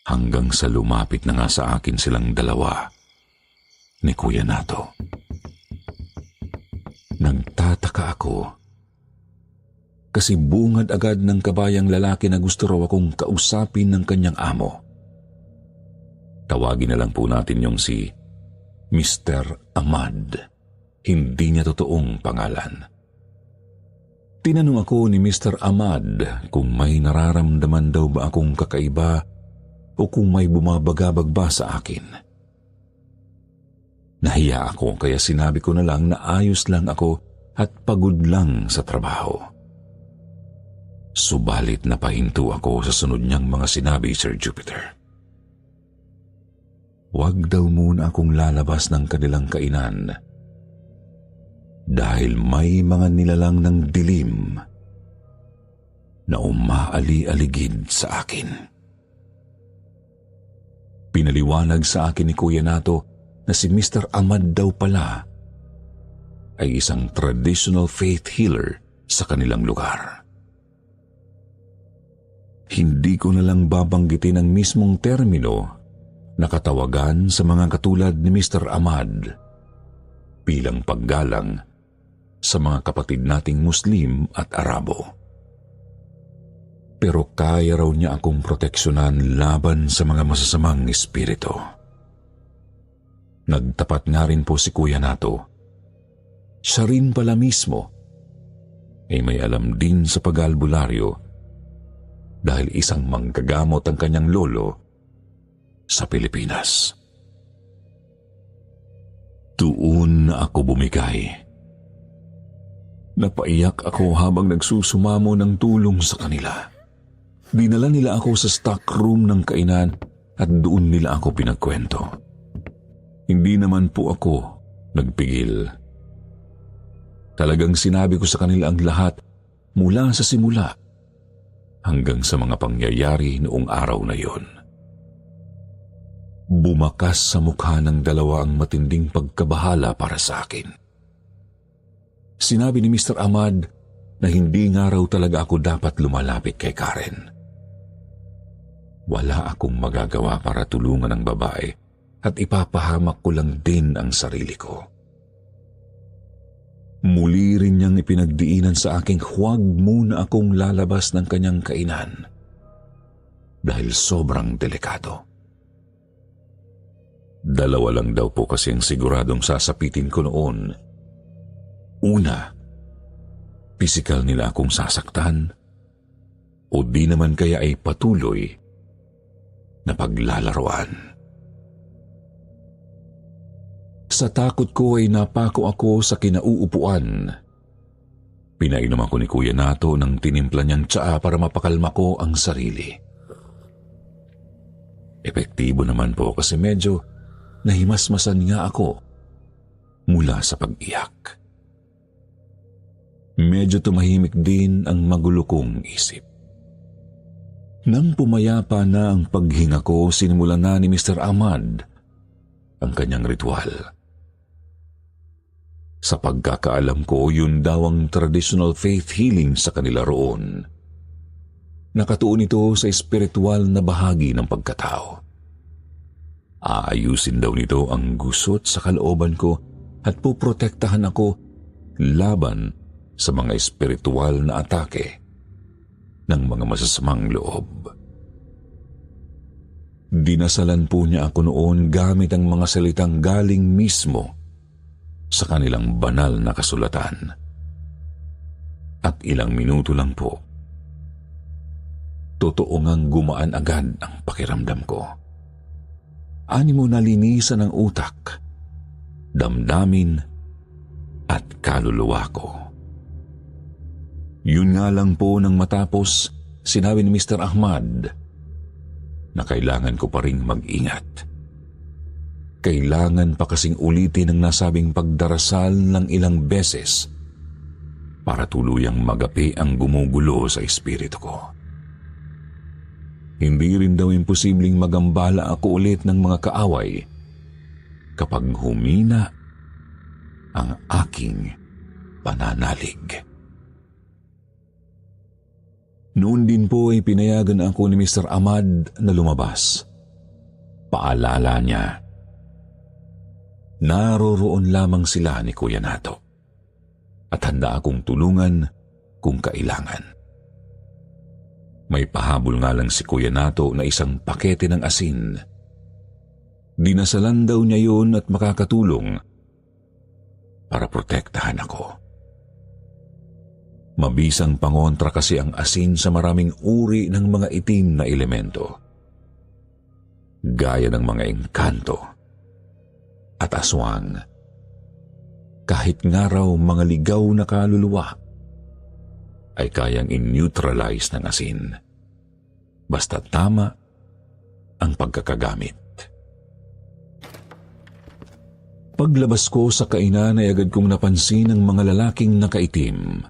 Speaker 1: Hanggang sa lumapit na nga sa akin silang dalawa ni Kuya Nato. Nagtataka ako kasi bungad agad ng kabayang lalaki na gusto raw akong kausapin ng kanyang amo. Tawagin na lang po natin yung si Mr. Ahmad. Hindi niya totoong pangalan. Tinanong ako ni Mr. Ahmad kung may nararamdaman daw ba akong kakaiba o kung may bumabagabag ba sa akin. Nahiya ako kaya sinabi ko na lang na ayos lang ako at pagod lang sa trabaho. Subalit napahinto ako sa sunod niyang mga sinabi, Sir Jupiter. Huwag daw muna akong lalabas ng kanilang kainan dahil may mga nilalang ng dilim na umaali-aligid sa akin. Pinaliwanag sa akin ni Kuya Nato na si Mr. Ahmad daw pala ay isang traditional faith healer sa kanilang lugar. Hindi ko na lang babanggitin ang mismong termino na katawagan sa mga katulad ni Mr. Ahmad bilang paggalang sa mga kapatid nating Muslim at Arabo. Pero kaya raw niya akong proteksyonan laban sa mga masasamang espiritu. Nagtapat nga rin po si Kuya Nato. Siya rin pala mismo ay may alam din sa pag-albularyo dahil isang manggagamot ang kanyang lolo sa Pilipinas. Doon na ako bumigay. Napaiyak ako habang nagsusumamo ng tulong sa kanila. Dinala nila ako sa stock room ng kainan at doon nila ako pinagkwento. Hindi naman po ako nagpigil. Talagang sinabi ko sa kanila ang lahat mula sa simula hanggang sa mga pangyayari noong araw na yon. Bumakas sa mukha ng dalawa ang matinding pagkabahala para sa akin. Sinabi ni Mr. Ahmad na hindi nga raw talaga ako dapat lumalapit kay Karen. Wala akong magagawa para tulungan ang babae at ipapahamak ko lang din ang sarili ko. Muli rin niyang ipinagdiinan sa aking huwag muna akong lalabas ng kanyang kainan dahil sobrang delikado. Dalawa lang daw po kasi ang siguradong sasapitin ko noon. Una, pisikal nila akong sasaktan o di naman kaya ay patuloy na paglalaruan. Sa takot ko ay napako ako sa kinauupuan. Pinainom ako ni Kuya Nato ng tinimpla niyang tsaa para mapakalma ko ang sarili. Epektibo naman po kasi medyo nahimasmasan nga ako mula sa pag-iyak. Medyo tumahimik din ang magulo kong isip. Nang pumayapa na ang paghinga ko, sinimulan na ni Mr. Ahmad ang kanyang ritual. Sa pagkakaalam ko, yun daw ang traditional faith healing sa kanila roon. Nakatuon ito sa espiritual na bahagi ng pagkatao. Aayusin daw nito ang gusot sa kalooban ko at puprotektahan ako laban sa mga espiritual na atake ng mga masasamang loob. Dinasalan po niya ako noon gamit ang mga salitang galing mismo sa kanilang banal na kasulatan. At ilang minuto lang po, totoo ngang gumaan agad ang pakiramdam ko. Animo na linisan ang utak, damdamin at kaluluwa ko. Yun nga lang po nang matapos, sinabi ni Mr. Ahmad na kailangan ko pa ring mag-ingat. Kailangan pa kasing ulitin ang nasabing pagdarasal ng ilang beses para tuluyang magapi ang gumugulo sa espiritu ko. Hindi rin daw imposibleng magambala ako ulit ng mga kaaway kapag humina ang aking pananalig. Noon din po ay pinayagan ako ni Mr. Ahmad na lumabas. Paalala niya, naroroon lamang sila ni Kuya Nato at handa akong tulungan kung kailangan. May pahabol nga lang si Kuya Nato na isang pakete ng asin. Dinasalan daw niya yun at makakatulong para protektahan ako. Mabisang pangontra kasi ang asin sa maraming uri ng mga itim na elemento, gaya ng mga engkanto at aswang. Kahit nga raw mga ligaw na kaluluwa ay kayang in-neutralize ng asin, basta tama ang pagkakagamit. Paglabas ko sa kainan ay agad kong napansin ang mga lalaking nakaitim.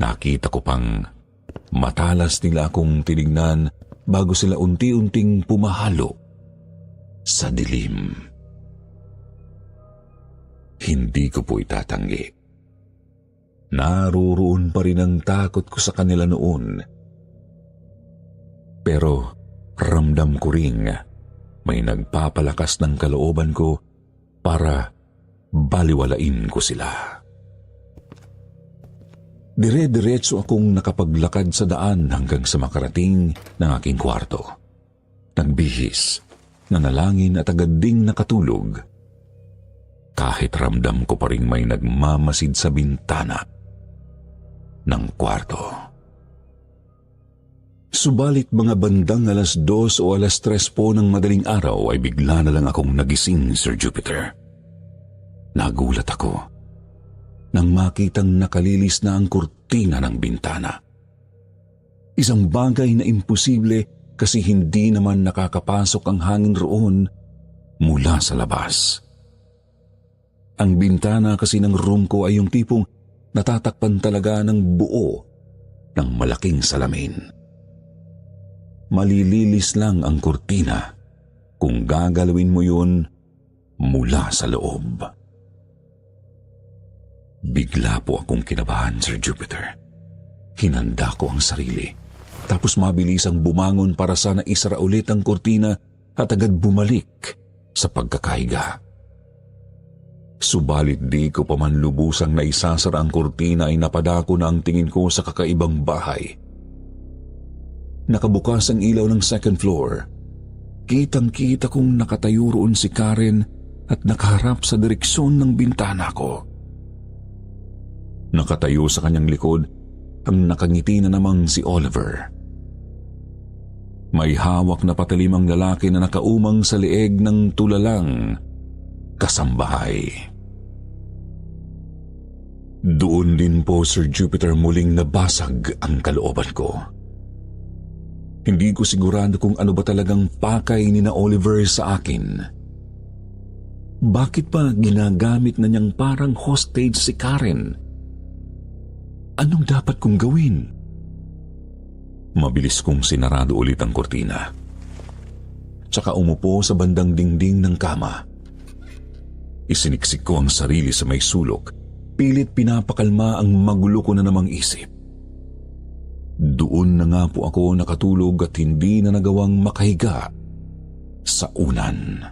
Speaker 1: Nakita ko pang matalas nila akong tinignan bago sila unti-unting pumahalo sa dilim. Hindi ko po itatanggi. Naruroon pa rin ang takot ko sa kanila noon. Pero ramdam ko ring may nagpapalakas ng kalooban ko para baliwalain ko sila. Dire-diretso akong nakapaglakad sa daan hanggang sa makarating ng aking kwarto. Nagbihis, nanalangin at agad ding nakatulog. Kahit ramdam ko pa rin may nagmamasid sa bintana ng kwarto. Subalit mga bandang 2:00 o 3:00 po ng madaling araw ay bigla na lang akong nagising, Sir Jupiter. Nagulat ako nang makitang nakalilis na ang kurtina ng bintana. Isang bagay na imposible kasi hindi naman nakakapasok ang hangin roon mula sa labas. Ang bintana kasi ng room ko ay yung tipong natatakpan talaga ng buo ng malaking salamin. Malililis lang ang kurtina kung gagalawin mo yun mula sa loob. Bigla po akong kinabahan, Sir Jupiter. Hinanda ko ang sarili, tapos mabilisang bumangon para sana isara ulit ang kurtina at agad bumalik sa pagkakahiga. Subalit di ko pa man lubusang naisasara ang kurtina ay napadako na ang tingin ko sa kakaibang bahay. Nakabukas ang ilaw ng second floor. Kitang-kita kong nakatayo roon si Karen at nakaharap sa direksyon ng bintana ko. Nakatayo sa kanyang likod ang nakangiti na namang si Oliver. May hawak na patalimang lalaki na nakaumang sa leeg ng tulalang kasambahay. Doon din po, Sir Jupiter, muling nabasag ang kalooban ko. Hindi ko sigurado kung ano ba talagang pakay ni na Oliver sa akin. Bakit pa ginagamit na niyang parang hostage si Karen? Anong dapat kong gawin? Mabilis kong sinarado ulit ang kortina. Tsaka umupo sa bandang dingding ng kama. Isiniksik ko ang sarili sa may sulok. Pilit pinapakalma ang magulo ko na namang isip. Doon na nga po ako nakatulog at hindi na nagawang makahiga sa unan.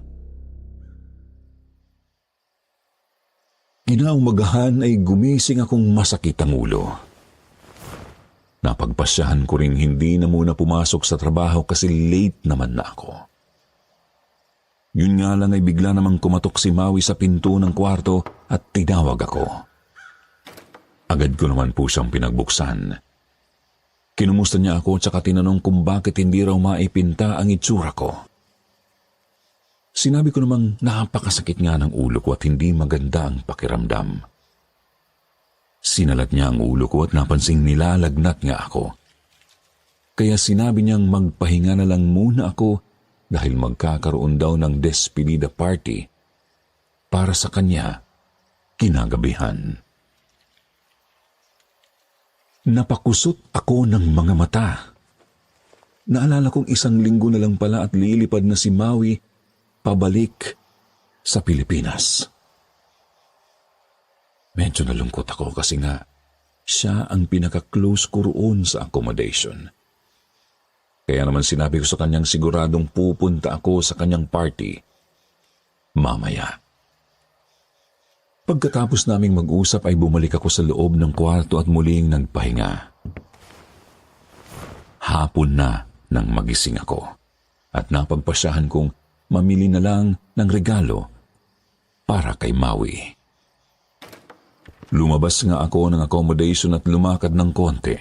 Speaker 1: Kinaumagahan ay gumising akong masakit ang ulo. Napagpasyahan ko ring hindi na muna pumasok sa trabaho kasi late naman na ako. Yun nga lang ay bigla namang kumatok si Maui sa pinto ng kwarto at tinawag ako. Agad ko naman po siyang pinagbuksan. Kinumusta niya ako tsaka tinanong kung bakit hindi raw maipinta ang itsura ko. Sinabi ko namang napakasakit nga ng ulo ko at hindi maganda ang pakiramdam. Sinalat niya ang ulo ko at napansing nilalagnat nga ako. Kaya sinabi niyang magpahinga na lang muna ako dahil magkakaroon daw ng despedida party para sa kanya kinagabihan. Napakusot ako ng mga mata. Naalala kong 1 linggo na lang pala at lilipad na si Maui pabalik sa Pilipinas. Medyo nalungkot ako kasi nga siya ang pinaka-close ko roon sa accommodation. Kaya naman sinabi ko sa kanyang siguradong pupunta ako sa kanyang party mamaya. Pagkatapos naming mag-usap ay bumalik ako sa loob ng kwarto at muling nagpahinga. Hapon na nang magising ako at napagpasyahan kong mamili na lang ng regalo para kay Maui. Lumabas nga ako ng accommodation at lumakad ng konti.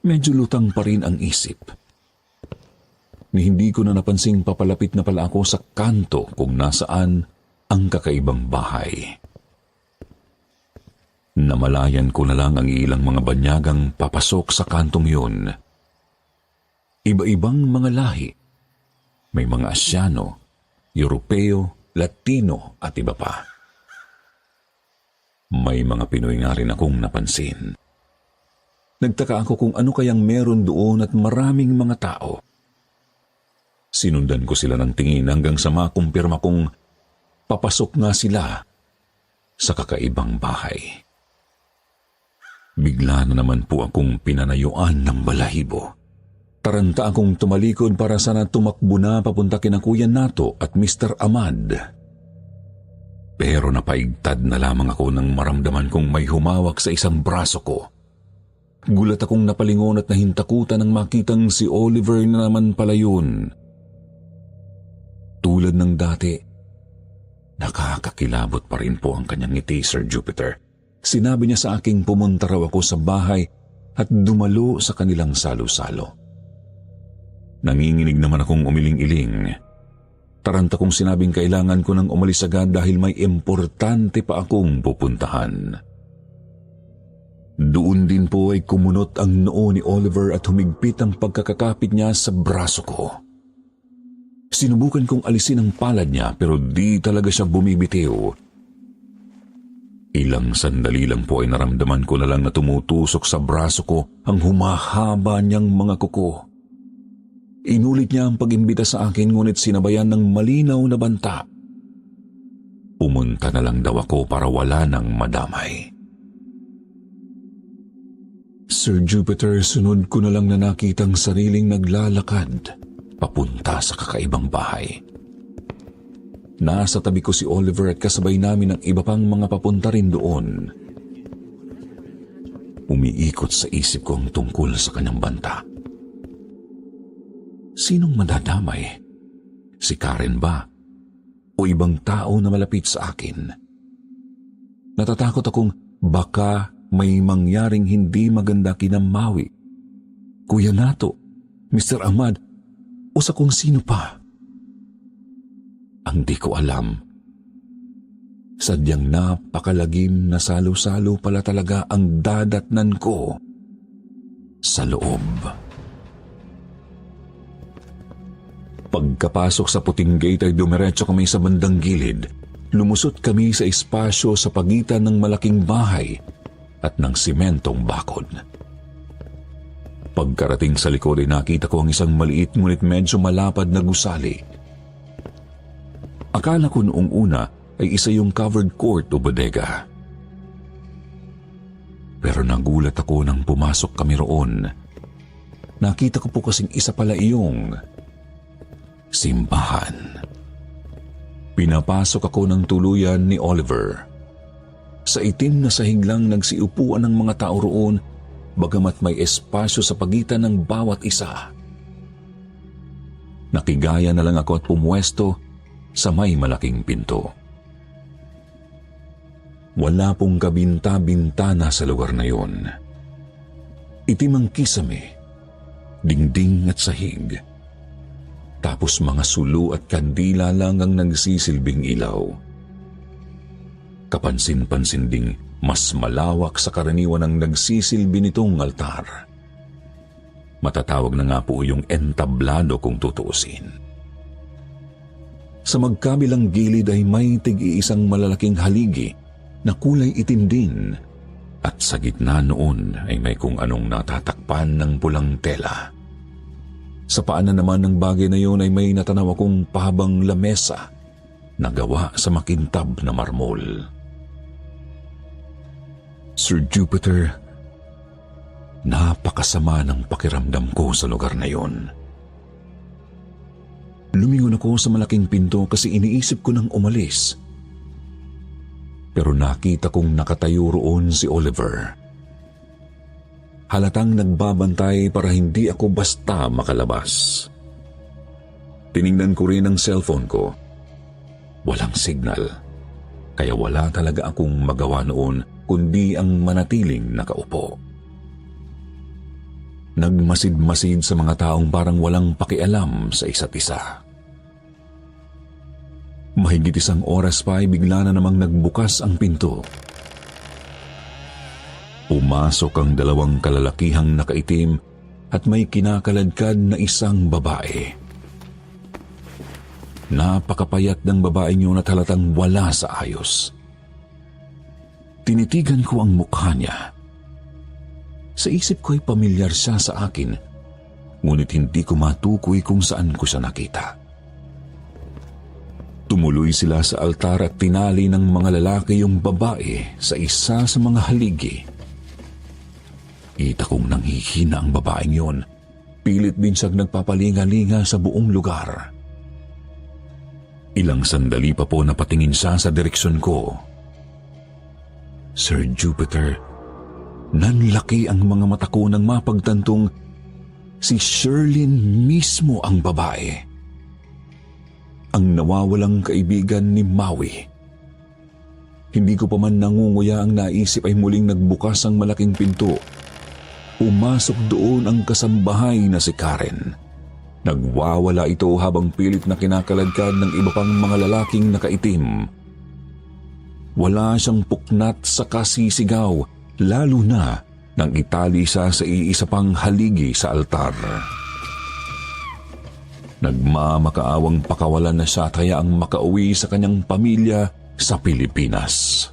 Speaker 1: Medyo lutang pa rin ang isip. Ni hindi ko na napansing papalapit na pala ako sa kanto kung nasaan ang kakaibang bahay. Namalayan ko na lang ang ilang mga banyagang papasok sa kantong yun. Iba-ibang mga lahi. May mga Asyano, Europeo, Latino at iba pa. May mga Pinoy nga rin akong napansin. Nagtaka ako kung ano kayang meron doon at maraming mga tao. Sinundan ko sila ng tingin hanggang sa makumpirma kong papasok nga sila sa kakaibang bahay. Bigla na naman po akong pinanayuan ng balahibo. Taranta akong tumalikod para sana tumakbo na papunta kina Kuya Nato at Mr. Ahmad. Pero napaigtad na lamang ako nang maramdaman kong may humawak sa isang braso ko. Gulat akong napalingon at nahintakutan nang makitang si Oliver na naman pala yun. Tulad ng dati, nakakakilabot pa rin po ang kanyang ngiti, Sir Jupiter. Sinabi niya sa aking pumunta raw ako sa bahay at dumalo sa kanilang salo-salo. Nanginginig naman akong umiling-iling. Taranta kong sinabing kailangan ko nang umalis agad dahil may importante pa akong pupuntahan. Doon din po ay kumunot ang noo ni Oliver at humigpit ang pagkakakapit niya sa braso ko. Sinubukan kong alisin ang palad niya pero di talaga siya bumibitiw. Ilang sandali lang po ay naramdaman ko na lang na tumutusok sa braso ko ang humahaba niyang mga kuko. Inulit niya ang pag-imbita sa akin ngunit sinabayan ng malinaw na banta. Pumunta na lang daw ako para wala nang madamay. Sir Jupiter, sunod ko na lang na nakitang sariling naglalakad papunta sa kakaibang bahay. Nasa tabi ko si Oliver at kasabay namin ang iba pang mga papunta rin doon. Umiikot sa isip ko ang tungkol sa kanyang banta. Sinong madadamay? Si Karen ba? O ibang tao na malapit sa akin? Natatakot akong baka may mangyaring hindi maganda kina Maui, Kuya Nato, Mr. Ahmad, o sa kung sino pa. Ang di ko alam. Sadyang napakalagim na salo-salo pala talaga ang dadatnan ko sa loob. Pagkapasok sa puting gate ay dumiretso kami sa bandang gilid. Lumusot kami sa espasyo sa pagitan ng malaking bahay at ng simentong bakod. Pagkarating sa likod ay nakita ko ang isang maliit ngunit medyo malapad na gusali. Akala ko noong una ay isa yung covered court o bodega. Pero nagulat ako nang pumasok kami roon. Nakita ko po kasing isa pala iyong simbahan. Pinapasok ako ng tuluyan ni Oliver. Sa itim na sahig lang nagsiupuan ng mga tao roon, bagamat may espasyo sa pagitan ng bawat isa. Nakigaya na lang ako at pumuesto sa may malaking pinto. Wala pong kabinta-bintana sa lugar na yun. Itim ang kisame, dingding at sahig. Tapos mga sulu at kandila lang ang nagsisilbing ilaw. Kapansin-pansin ding mas malawak sa karaniwan ang nagsisilbi nitong altar. Matatawag na nga po yung entablado kung tutuusin. Sa magkabilang gilid ay may tig-iisang malalaking haligi na kulay itim din at sa gitna noon ay may kung anong natatakpan ng pulang tela. Sa paanan naman ng bagay na yun ay may natanaw akong pahabang lamesa na gawa sa makintab na marmol. Sir Jupiter, napakasama ng pakiramdam ko sa lugar na yun. Lumingon ako sa malaking pinto kasi iniisip ko nang umalis. Pero nakita kong nakatayo roon si Oliver. Halatang nagbabantay para hindi ako basta makalabas. Tiningnan ko rin ang cellphone ko. Walang signal. Kaya wala talaga akong magawa noon kundi ang manatiling nakaupo. Nagmasid-masid sa mga taong parang walang pakialam sa isa't isa. Mahigit isang oras pa ay bigla na namang nagbukas ang pinto. Pumasok ang dalawang kalalakihang nakaitim at may kinakaladkad na isang babae. Napakapayat ng babaeng yun at halatang wala sa ayos. Tinitigan ko ang mukha niya. Sa isip ko ay pamilyar siya sa akin, ngunit hindi ko matukoy kung saan ko siya nakita. Tumuloy sila sa altar at tinali ng mga lalaki yung babae sa isa sa mga haligi. Kita kong nanghihina ang babaeng yon. Pilit din siyang nagpapalinga-linga sa buong lugar. Ilang sandali pa po napatingin siya sa direksyon ko. Sir Jupiter, nanlaki ang mga mata ko nang mapagtantong si Sherlyn mismo ang babae. Ang nawawalang kaibigan ni Maui. Hindi ko pa man nangunguya ang naisip ay muling nagbukas ang malaking pinto. Pumasok doon ang kasambahay na si Karen. Nagwawala ito habang pilit na kinakaladkad ng iba pang mga lalaking nakaitim. Wala siyang puknat sa kasisigaw, lalo na nang itali siya sa iisa pang haligi sa altar. Nagmamakaawang pakawalan na siya at hayaang makauwi sa kanyang pamilya sa Pilipinas.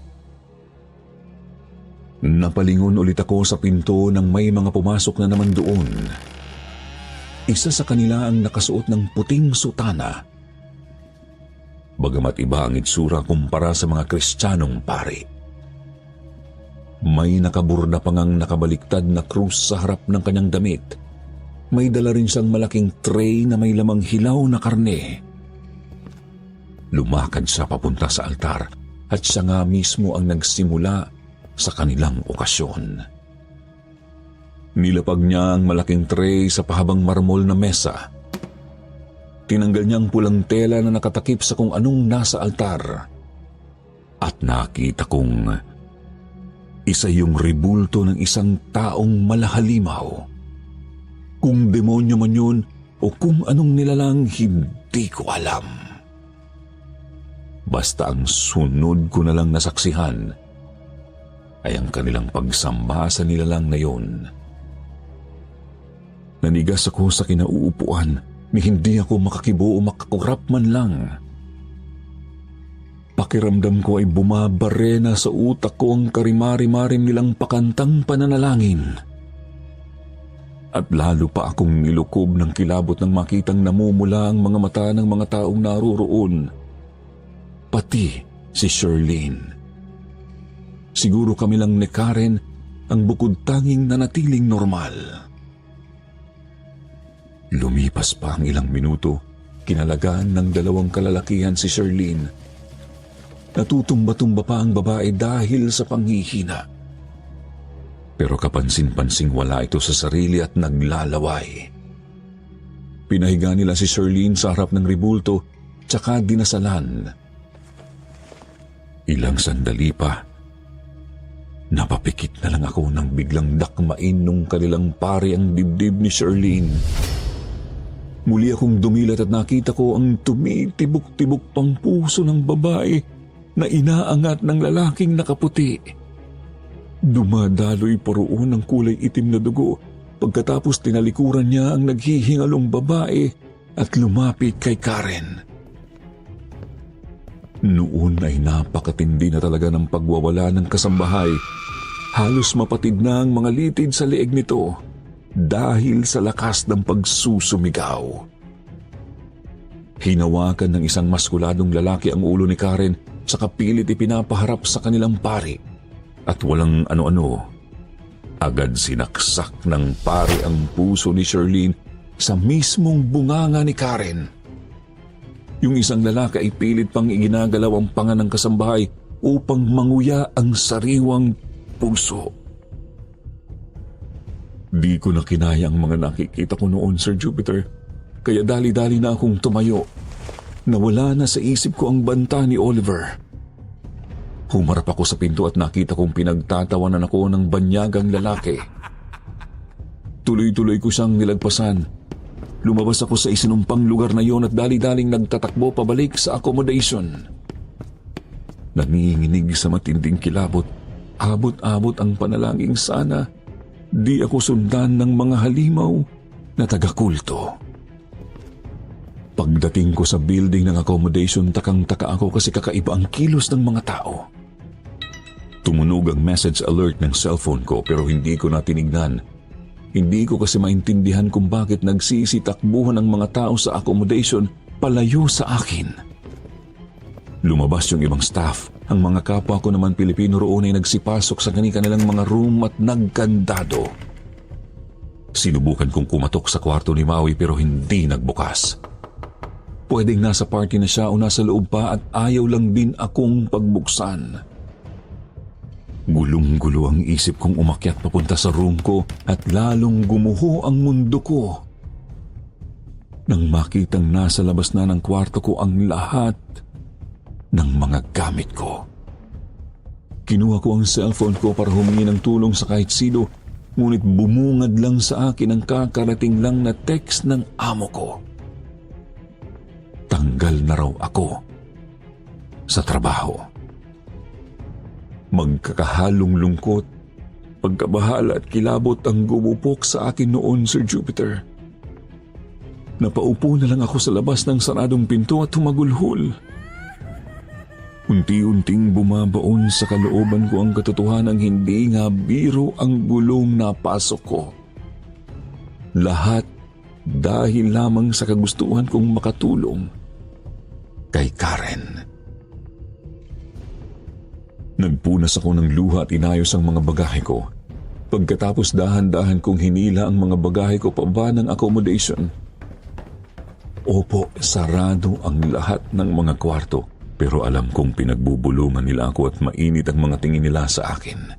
Speaker 1: Napalingon ulit ako sa pinto nang may mga pumasok na naman doon. Isa sa kanila ang nakasuot ng puting sutana. Bagamat iba ang itsura kumpara sa mga Kristiyanong pari. May nakaburda pang ang nakabaliktad na krus sa harap ng kanyang damit. May dala rin siyang malaking tray na may lamang hilaw na karne. Lumakad siya papunta sa altar at siya nga mismo ang nagsimula sa kanilang okasyon. Nilapag niya ang malaking tray sa pahabang marmol na mesa. Tinanggal niya ang pulang tela na nakatakip sa kung anong nasa altar. At nakita kong isa yung rebulto ng isang taong malahalimaw. Kung demonyo man yun o kung anong nilalang, hindi ko alam. Basta ang sunod ko na lang nasaksihan ay ang kanilang pagsamba sa nilalang na yun. Nanigas ako sa kinauupuan ni hindi ako makakibo o makakurap man lang. Pakiramdam ko ay bumabare na sa utak ko ang karimari-marim nilang pakantang pananalangin. At lalo pa akong nilukob ng kilabot nang makitang namumula ang mga mata ng mga taong naroroon. Pati si Shirlene. Siguro kami lang ni Karen ang bukod tanging nanatiling normal. Lumipas pa ang ilang minuto, kinalagaan ng dalawang kalalakihan si Shirlene. Natutumba-tumba pa ang babae dahil sa panghihina. Pero kapansin-pansing wala ito sa sarili at naglalaway. Pinahiga nila si Shirlene sa harap ng ribulto tsaka dinasalan. Ilang sandali pa, napapikit na lang ako nang biglang dakmain nung kanilang pari ang dibdib ni Shirlene. Muli akong dumilat at nakita ko ang tumitibok-tibok pang puso ng babae na inaangat ng lalaking nakaputi. Dumadaloy pa roon ang kulay itim na dugo pagkatapos tinalikuran niya ang naghihingalong babae at lumapit kay Karen. Noon ay napakatindi na talaga ng pagwawala ng kasambahay. Halos mapatid na ang mga litid sa leeg nito dahil sa lakas ng pagsusumigaw. Hinawakan ng isang maskuladong lalaki ang ulo ni Karen sa kapilit ipinapaharap sa kanilang pari. At walang ano-ano, agad sinaksak ng pari ang puso ni Shirlene sa mismong bunganga ni Karen. Yung isang lalaki ay pilit pang iginagalaw ang panga ng kasambahay upang manguya ang sariwang puso. Di ko na kinaya ang mga nakikita ko noon, Sir Jupiter, kaya dali-dali na akong tumayo. Nawala na sa isip ko ang banta ni Oliver. Humarap ako sa pinto at nakita kong pinagtatawanan ako ng banyagang lalaki. Tuloy-tuloy ko siyang nilagpasan. Lumabas ako sa isinumpang lugar na yon at dali-daling nagtatakbo pabalik sa accommodation. Nanginginig sa matinding kilabot, abot-abot ang panalangin sana di ako sundan ng mga halimaw na taga-kulto. Pagdating ko sa building ng accommodation, takang-taka ako kasi kakaiba ang kilos ng mga tao. Tumunog ang message alert ng cellphone ko pero hindi ko na tinignan. Hindi ko kasi maintindihan kung bakit nagsisitakbuhan ang mga tao sa accommodation palayo sa akin. Lumabas yung ibang staff. Ang mga kapwa ko naman Pilipino roon ay nagsipasok sa kanilang mga room at nagkandado. Sinubukan kong kumatok sa kwarto ni Maui pero hindi nagbukas. Pwedeng nasa party na siya o nasa loob pa at ayaw lang din akong pagbuksan. Gulong-gulo ang isip kong umakyat papunta sa room ko at lalong gumuho ang mundo ko. Nang makitang nasa labas na ng kwarto ko ang lahat ng mga gamit ko. Kinuha ko ang cellphone ko para humingi ng tulong sa kahit sino, ngunit bumungad lang sa akin ang kakarating lang na text ng amo ko. Tanggal na raw ako sa trabaho. Magkakahalong lungkot, pagkabahala at kilabot ang gumupok sa akin noon, Sir Jupiter. Napaupo na lang ako sa labas ng saradong pinto at humagulhol. Unti-unting bumabaon sa kalooban ko ang katotohanang hindi nga biro ang gulong na pasok ko. Lahat dahil lamang sa kagustuhan kong makatulong kay Karen. Nagpunas ako ng luha at inayos ang mga bagahe ko. Pagkatapos dahan-dahan kong hinila ang mga bagahe ko pababa ng accommodation. Opo, sarado ang lahat ng mga kwarto, pero alam kong pinagbubulungan nila ako at mainit ang mga tingin nila sa akin.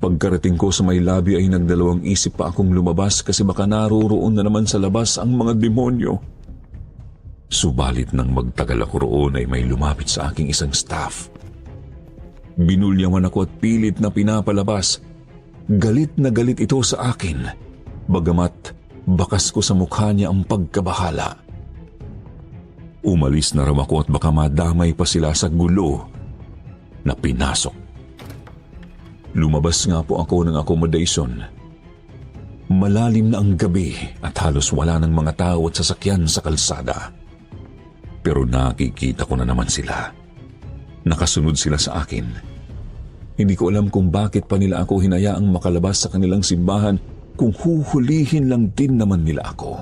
Speaker 1: Pagkarating ko sa may lobby ay nagdalawang isip pa akong lumabas kasi baka naroroon na naman sa labas ang mga demonyo. Subalit nang magtagal ako roon ay may lumapit sa aking isang staff. Binulyawan ako at pilit na pinapalabas. Galit na galit ito sa akin, bagamat bakas ko sa mukha niya ang pagkabahala. Umalis na raw ako at baka madamay pa sila sa gulo na pinasok. Lumabas nga po ako ng accommodation. Malalim na ang gabi at halos wala ng mga tao at sasakyan sa kalsada. Pero nakikita ko na naman sila. Nakasunod sila sa akin. Hindi ko alam kung bakit pa nila ako hinayaang makalabas sa kanilang simbahan kung huhulihin lang din naman nila ako.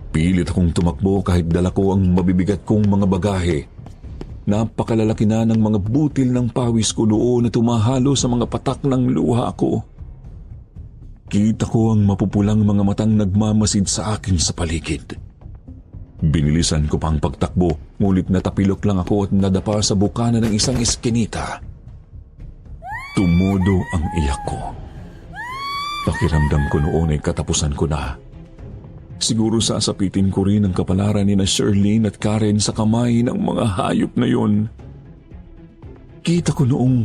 Speaker 1: Pilit akong tumakbo kahit dala ko ang mabibigat kong mga bagahe. Napakalalaki na ng mga butil ng pawis ko noon na tumahalo sa mga patak ng luha ko. Kita ko ang mapupulang mga matang nagmamasid sa akin sa paligid. Binilisan ko pa ang pagtakbo, ngunit natapilok lang ako at nadapa sa bukana ng isang eskinita. Tumudo ang iyak ko. Pakiramdam ko noon ay katapusan ko na. Siguro sasapitin ko rin ang kapalaran ni na Shirlene at Karen sa kamay ng mga hayop na yon. Kita ko noong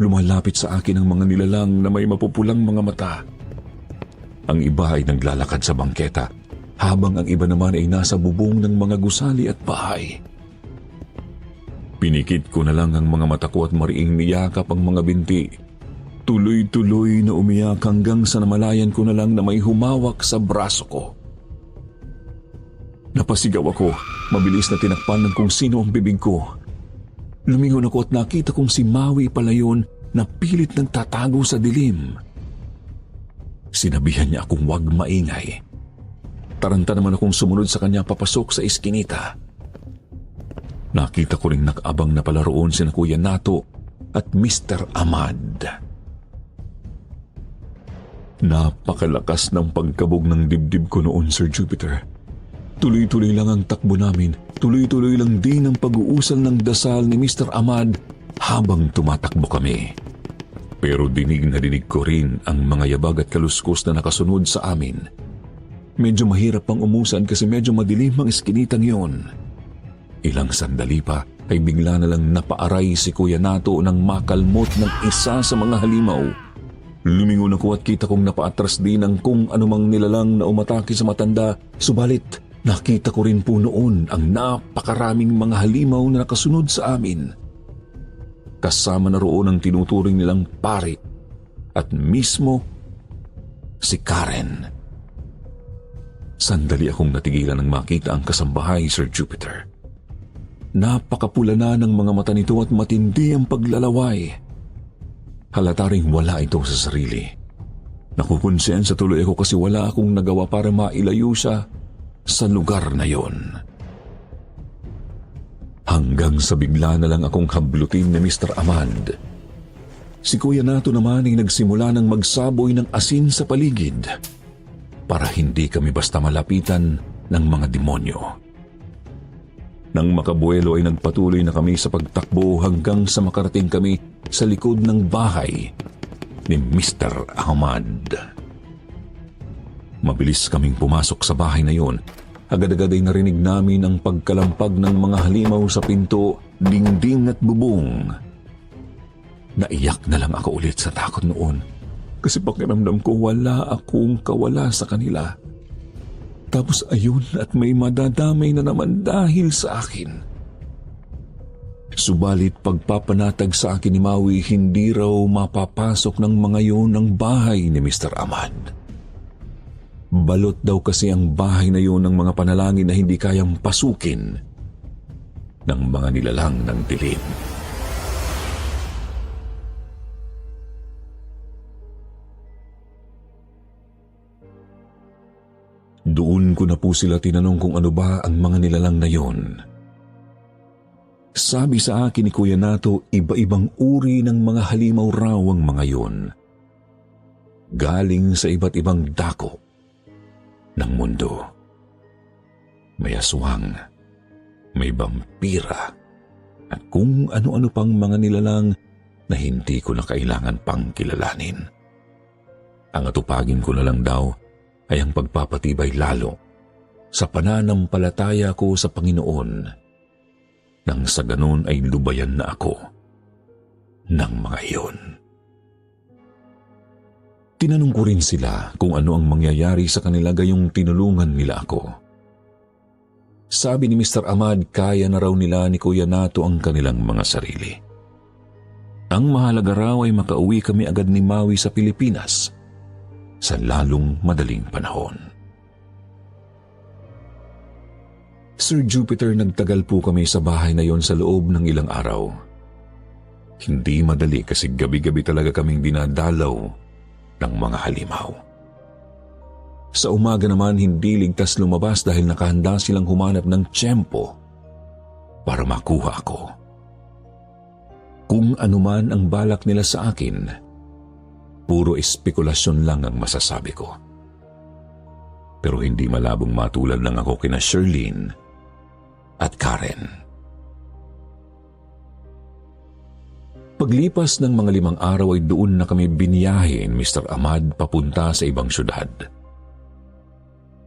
Speaker 1: lumalapit sa akin ang mga nilalang na may mapupulang mga mata. Ang iba ay naglalakad sa bangketa, habang ang iba naman ay nasa bubong ng mga gusali at bahay. Pinikit ko na lang ang mga mata ko at mariing niyakap ang mga binti. Tuloy-tuloy na umiyak hanggang sa namalayan ko na lang na may humawak sa braso ko. Napasigaw ako, mabilis na tinakpan ng kung sino ang bibig ko. Lumingon ako at nakita kong si Maui pala yun na pilit nang tatago sa dilim. Sinabihan niya akong huwag maingay. Taranta naman akong sumunod sa kanya papasok sa eskinita. Nakita ko ring nakaabang na pala roon sina Kuya Nato at Mr. Ahmad. Napakalakas ng pagkabog ng dibdib ko noon, Sir Jupiter. Tuloy-tuloy lang ang takbo namin. Tuloy-tuloy lang din ang pag-uusal ng dasal ni Mr. Ahmad habang tumatakbo kami. Pero dinig na dinig ko rin ang mga yabag at kaluskos na nakasunod sa amin. Medyo mahirap pang umusan kasi medyo madilim ang eskinitang yon. Ilang sandali pa ay bigla na lang napaaray si Kuya Nato nang makalmot ng isa sa mga halimaw. Lumingon ako at kita kong napaatras din ang kung anumang nilalang na umatake sa matanda, subalit nakita ko rin po noon ang napakaraming mga halimaw na nakasunod sa amin. Kasama na roon ang tinuturing nilang pari at mismo si Karen. Sandali akong natigilan nang makita ang kasambahay, Sir Jupiter. Napakapula na ng mga mata nito at matindi ang paglalaway. Halata ring wala ito sa sarili. Nakukonsensa tuloy ako kasi wala akong nagawa para mailayo siya sa lugar na yon. Hanggang sa bigla na lang akong hablutin ni Mr. Ahmad. Si Kuya Nato naman ay nagsimula ng magsaboy ng asin sa paligid para hindi kami basta malapitan ng mga demonyo. Nang makabuelo ay nagpatuloy na kami sa pagtakbo hanggang sa makarating kami sa likod ng bahay ni Mr. Ahmad. Mabilis kaming pumasok sa bahay na yon. Agad-agad ay narinig namin ang pagkalampag ng mga halimaw sa pinto, dingding at bubong. Naiyak na lang ako ulit sa takot noon kasi pakiramdam ko wala akong kawala sa kanila. Tapos ayun at may madadamay na naman dahil sa akin. Subalit pagpapanatag sa akin ni Maui, hindi raw mapapasok ng mga yun ang bahay ni Mr. Ahmad. Balot daw kasi ang bahay na yun ng mga panalangin na hindi kayang pasukin ng mga nilalang ng dilim. Doon ko na po sila tinanong kung ano ba ang mga nilalang na yon. Sabi sa akin ni Kuya Nato, iba-ibang uri ng mga halimaw raw ang mga yon. Galing sa iba't ibang dako ng mundo. May aswang, may vampira, at kung ano-ano pang mga nilalang na hindi ko na kailangan pang kilalanin. Ang atupagin ko na lang daw ay ang pagpapatibay lalo sa pananampalataya ko sa Panginoon, nang sa ganun ay lubayan na ako ng mga iyon. Tinanong ko rin sila kung ano ang mangyayari sa kanila gayong tinulungan nila ako. Sabi ni Mr. Ahmad, kaya na raw nila ni Kuya Nato ang kanilang mga sarili. Ang mahalaga raw ay makauwi kami agad ni Maui sa Pilipinas sa lalong madaling panahon. Sir Jupiter, nagtagal po kami sa bahay na yon sa loob ng ilang araw. Hindi madali kasi gabi-gabi talaga kaming dinadalaw ng mga halimaw. Sa umaga naman hindi ligtas lumabas dahil nakahanda silang humanap ng tiyempo para makuha ako. Kung anuman ang balak nila sa akin, puro espekulasyon lang ang masasabi ko. Pero hindi malabong matulad lang ako kina Sherlyn at Karen. Paglipas ng mga 5 araw ay doon na kami biniyahe ni Mr. Ahmad papunta sa ibang syudad.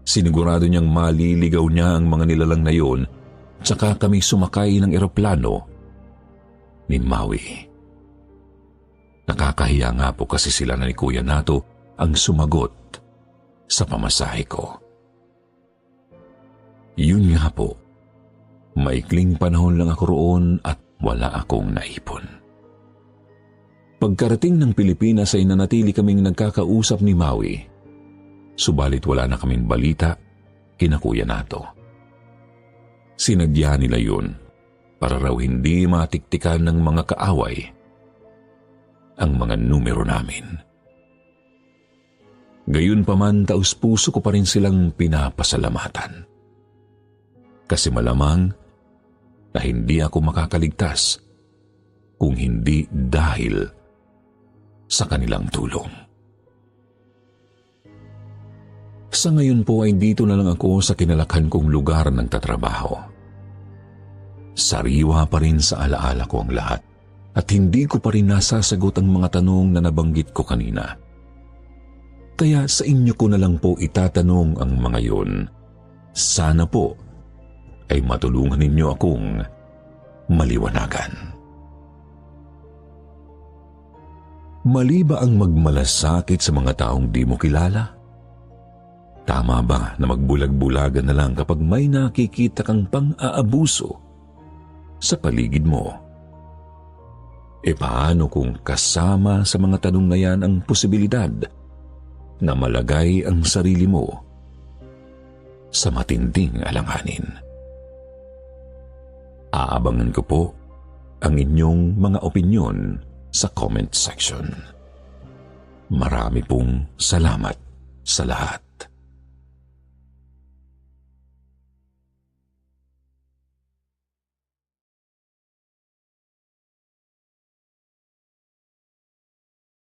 Speaker 1: Sinigurado niyang maliligaw niya ang mga nilalang na yun, tsaka kami sumakay ng eroplano ni Maui. Nakakahiya nga po kasi sila na ni Kuya Nato ang sumagot sa pamasahe ko. Yun nga po, maikling panahon lang ako roon at wala akong naipon. Pagkarating ng Pilipinas ay nanatili kaming nagkakausap ni Maui. Subalit wala na kaming balita kina Kuya Nato. Sinadya nila yun para raw hindi matiktikan ng mga kaaway ang mga numero namin. Gayunpaman, taus-puso ko pa rin silang pinapasalamatan. Kasi malamang na hindi ako makakaligtas kung hindi dahil sa kanilang tulong. Sa ngayon po ay dito na lang ako sa kinalakhan kong lugar ng tatrabaho. Sariwa pa rin sa alaala ko ang lahat at hindi ko pa rin nasasagot ang mga tanong na nabanggit ko kanina. Kaya sa inyo ko na lang po itatanong ang mga yun. Sana po ay matulungan ninyo akong maliwanagan. Mali ba ang magmalasakit sa mga taong di mo kilala? Tama ba na magbulag-bulagan na lang kapag may nakikita kang pang-aabuso sa paligid mo? E paano kung kasama sa mga tanong na yan ang posibilidad na malagay ang sarili mo sa matinding alanganin? Aabangan ko po ang inyong mga opinyon sa comment section. Marami pong salamat sa lahat.